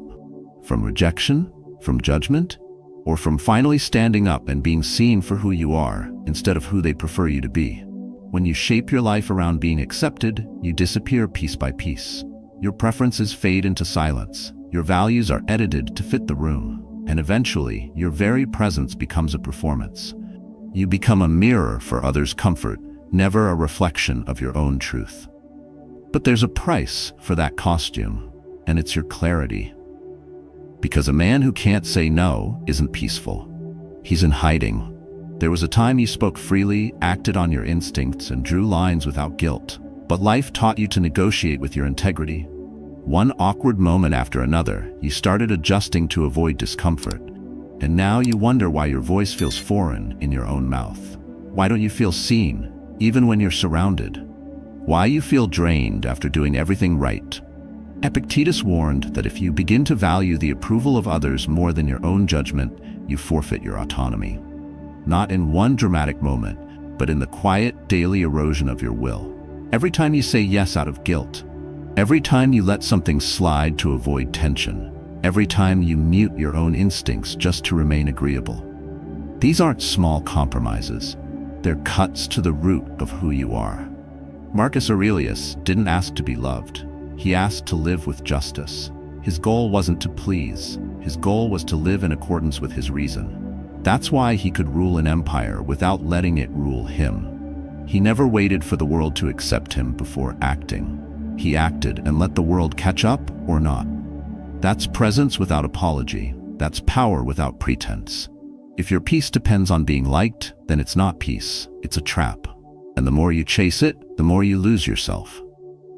From rejection? From judgment? Or from finally standing up and being seen for who you are, instead of who they prefer you to be? When you shape your life around being accepted, you disappear piece by piece. Your preferences fade into silence. Your values are edited to fit the room. And eventually, your very presence becomes a performance. You become a mirror for others' comfort, never a reflection of your own truth. But there's a price for that costume, and it's your clarity. Because a man who can't say no isn't peaceful. He's in hiding. There was a time you spoke freely, acted on your instincts, and drew lines without guilt. But life taught you to negotiate with your integrity. One awkward moment after another, you started adjusting to avoid discomfort. And now you wonder why your voice feels foreign in your own mouth. Why don't you feel seen, even when you're surrounded? Why you feel drained after doing everything right? Epictetus warned that if you begin to value the approval of others more than your own judgment, you forfeit your autonomy. Not in one dramatic moment, but in the quiet, daily erosion of your will. Every time you say yes out of guilt, every time you let something slide to avoid tension, every time you mute your own instincts just to remain agreeable. These aren't small compromises. They're cuts to the root of who you are. Marcus Aurelius didn't ask to be loved. He asked to live with justice. His goal wasn't to please. His goal was to live in accordance with his reason. That's why he could rule an empire without letting it rule him. He never waited for the world to accept him before acting. He acted and let the world catch up or not. That's presence without apology. That's power without pretense. If your peace depends on being liked, then it's not peace, it's a trap. And the more you chase it, the more you lose yourself.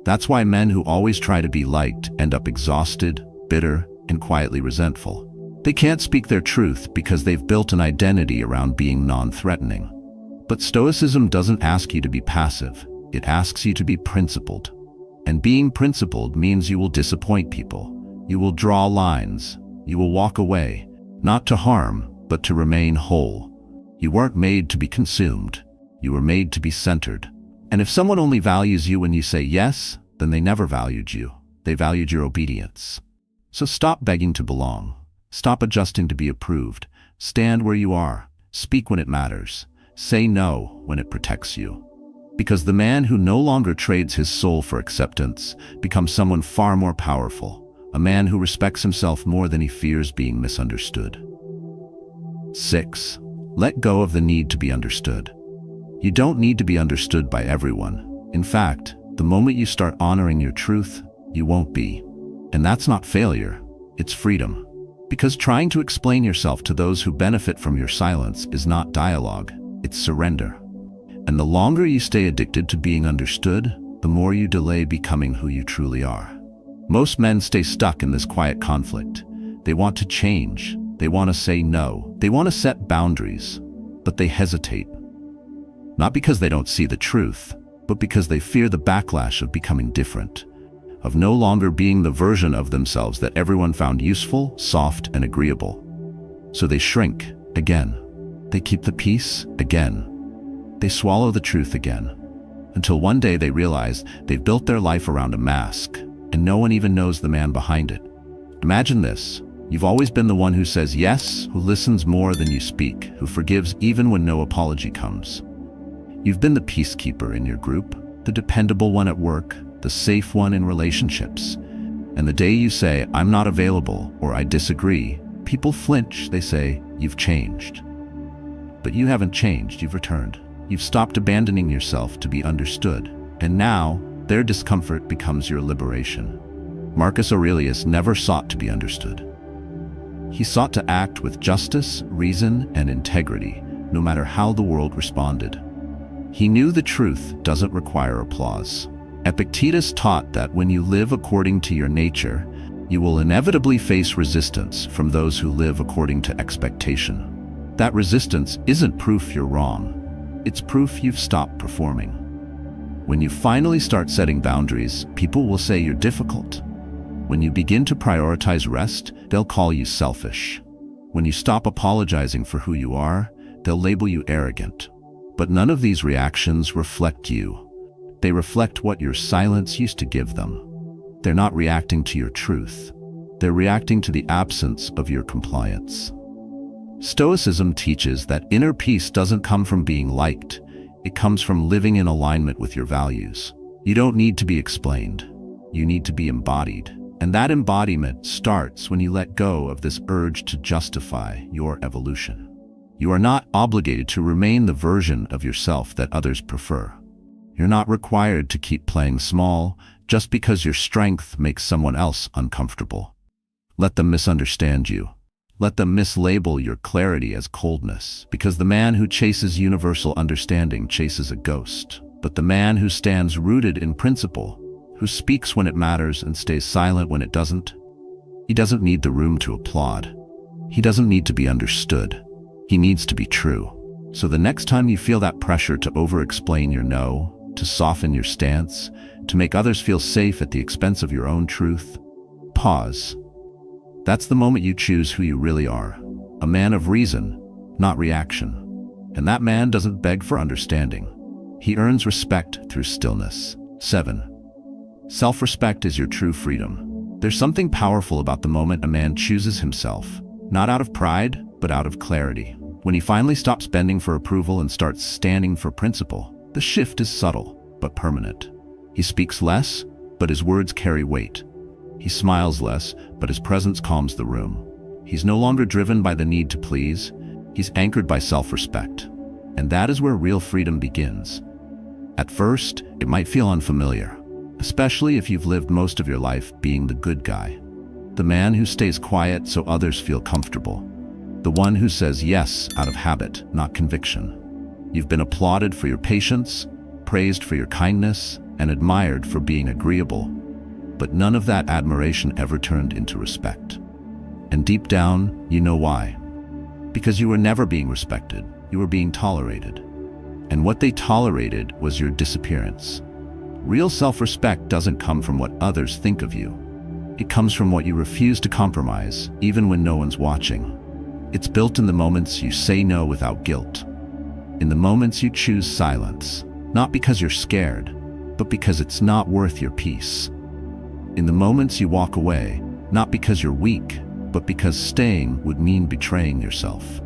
That's why men who always try to be liked end up exhausted, bitter, and quietly resentful. They can't speak their truth because they've built an identity around being non-threatening. But Stoicism doesn't ask you to be passive. It asks you to be principled. And being principled means you will disappoint people. You will draw lines. You will walk away, not to harm, but to remain whole. You weren't made to be consumed. You were made to be centered. And if someone only values you when you say yes, then they never valued you. They valued your obedience. So stop begging to belong. Stop adjusting to be approved. Stand where you are. Speak when it matters. Say no when it protects you. Because the man who no longer trades his soul for acceptance becomes someone far more powerful, a man who respects himself more than he fears being misunderstood. 6. Let go of the need to be understood. You don't need to be understood by everyone. In fact, the moment you start honoring your truth, you won't be. And that's not failure, it's freedom. Because trying to explain yourself to those who benefit from your silence is not dialogue, it's surrender. And the longer you stay addicted to being understood, the more you delay becoming who you truly are. Most men stay stuck in this quiet conflict. They want to change. They want to say no. They want to set boundaries, but they hesitate. Not because they don't see the truth, but because they fear the backlash of becoming different, of no longer being the version of themselves that everyone found useful, soft, and agreeable. So they shrink again. They keep the peace again. They swallow the truth again, until one day they realize they've built their life around a mask, and no one even knows the man behind it. Imagine this. You've always been the one who says yes, who listens more than you speak, who forgives even when no apology comes. You've been the peacekeeper in your group, the dependable one at work, the safe one in relationships. And the day you say, "I'm not available," or "I disagree," people flinch. They say, "You've changed." But you haven't changed, you've returned. You've stopped abandoning yourself to be understood. And now, their discomfort becomes your liberation. Marcus Aurelius never sought to be understood. He sought to act with justice, reason, and integrity, no matter how the world responded. He knew the truth doesn't require applause. Epictetus taught that when you live according to your nature, you will inevitably face resistance from those who live according to expectation. That resistance isn't proof you're wrong. It's proof you've stopped performing. When you finally start setting boundaries, people will say you're difficult. When you begin to prioritize rest, they'll call you selfish. When you stop apologizing for who you are, they'll label you arrogant. But none of these reactions reflect you. They reflect what your silence used to give them. They're not reacting to your truth. They're reacting to the absence of your compliance. Stoicism teaches that inner peace doesn't come from being liked. It comes from living in alignment with your values. You don't need to be explained. You need to be embodied. And that embodiment starts when you let go of this urge to justify your evolution. You are not obligated to remain the version of yourself that others prefer. You're not required to keep playing small just because your strength makes someone else uncomfortable. Let them misunderstand you. Let them mislabel your clarity as coldness, because the man who chases universal understanding chases a ghost. But the man who stands rooted in principle, who speaks when it matters and stays silent when it doesn't, he doesn't need the room to applaud. He doesn't need to be understood. He needs to be true. So the next time you feel that pressure to over-explain your no, to soften your stance, to make others feel safe at the expense of your own truth, pause. That's the moment you choose who you really are, a man of reason, not reaction. And that man doesn't beg for understanding. He earns respect through stillness. 7. Self-respect is your true freedom. There's something powerful about the moment a man chooses himself, not out of pride, but out of clarity. When he finally stops bending for approval and starts standing for principle, the shift is subtle, but permanent. He speaks less, but his words carry weight. He smiles less, but his presence calms the room. He's no longer driven by the need to please. He's anchored by self-respect. And that is where real freedom begins. At first, it might feel unfamiliar, especially if you've lived most of your life being the good guy. The man who stays quiet so others feel comfortable. The one who says yes out of habit, not conviction. You've been applauded for your patience, praised for your kindness, and admired for being agreeable. But none of that admiration ever turned into respect. And deep down, you know why. Because you were never being respected, you were being tolerated. And what they tolerated was your disappearance. Real self-respect doesn't come from what others think of you. It comes from what you refuse to compromise, even when no one's watching. It's built in the moments you say no without guilt. In the moments you choose silence, not because you're scared, but because it's not worth your peace. In the moments you walk away, not because you're weak, but because staying would mean betraying yourself.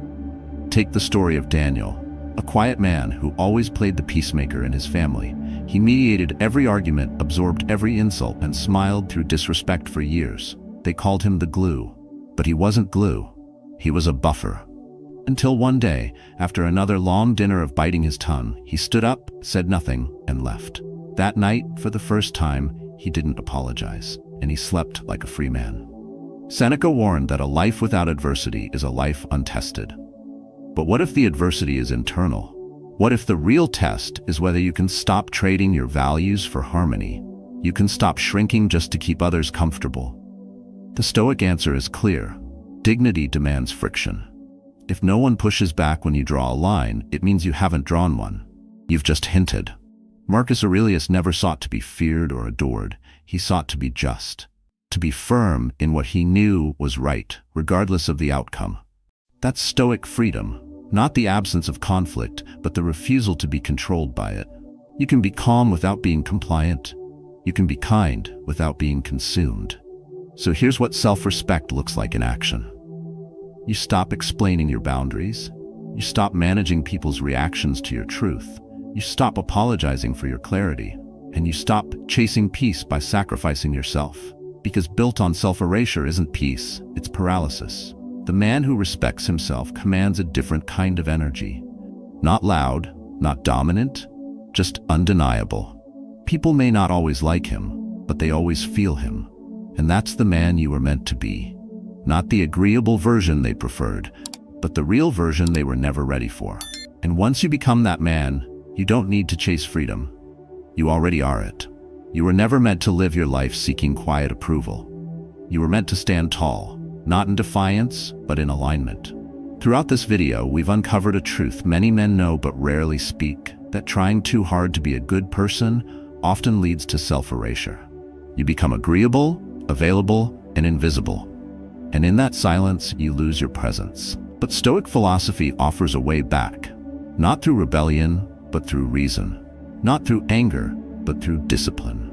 Take the story of Daniel, a quiet man who always played the peacemaker in his family. He mediated every argument, absorbed every insult, and smiled through disrespect for years. They called him the glue, but he wasn't glue. He was a buffer. Until one day, after another long dinner of biting his tongue, he stood up, said nothing, and left. That night, for the first time, he didn't apologize, and he slept like a free man. Seneca warned that a life without adversity is a life untested. But what if the adversity is internal? What if the real test is whether you can stop trading your values for harmony? You can stop shrinking just to keep others comfortable. The Stoic answer is clear. Dignity demands friction. If no one pushes back when you draw a line, it means you haven't drawn one. You've just hinted. Marcus Aurelius never sought to be feared or adored. He sought to be just, to be firm in what he knew was right, regardless of the outcome. That's Stoic freedom, not the absence of conflict, but the refusal to be controlled by it. You can be calm without being compliant. You can be kind without being consumed. So here's what self-respect looks like in action. You stop explaining your boundaries. You stop managing people's reactions to your truth. You stop apologizing for your clarity. And you stop chasing peace by sacrificing yourself. Because built on self-erasure isn't peace, it's paralysis. The man who respects himself commands a different kind of energy. Not loud, not dominant, just undeniable. People may not always like him, but they always feel him. And that's the man you were meant to be. Not the agreeable version they preferred, but the real version they were never ready for. And once you become that man, you don't need to chase freedom. You already are it. You were never meant to live your life seeking quiet approval. You were meant to stand tall, not in defiance, but in alignment. Throughout this video, we've uncovered a truth many men know but rarely speak, that trying too hard to be a good person often leads to self-erasure. You become agreeable, available, and invisible. And in that silence, you lose your presence. But Stoic philosophy offers a way back, not through rebellion, but through reason. Not through anger, but through discipline.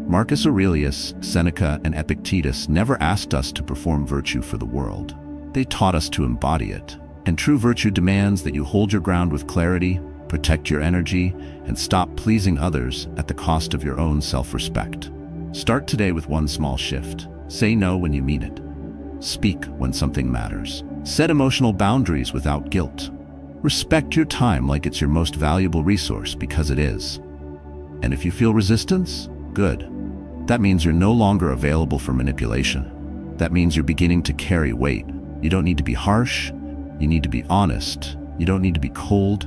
Marcus Aurelius, Seneca, and Epictetus never asked us to perform virtue for the world. They taught us to embody it. And true virtue demands that you hold your ground with clarity, protect your energy, and stop pleasing others at the cost of your own self-respect. Start today with one small shift. Say no when you mean it. Speak when something matters. Set emotional boundaries without guilt. Respect your time like it's your most valuable resource, because it is. And if you feel resistance, good. That means you're no longer available for manipulation. That means you're beginning to carry weight. You don't need to be harsh. You need to be honest. You don't need to be cold.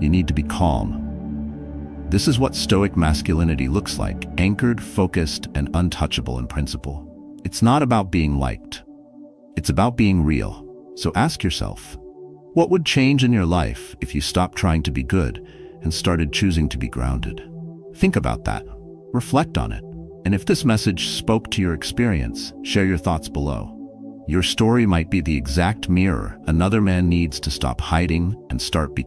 You need to be calm. This is what Stoic masculinity looks like, anchored, focused, and untouchable in principle. It's not about being liked. It's about being real. So ask yourself, what would change in your life if you stopped trying to be good and started choosing to be grounded? Think about that. Reflect on it. And if this message spoke to your experience, share your thoughts below. Your story might be the exact mirror another man needs to stop hiding and start becoming.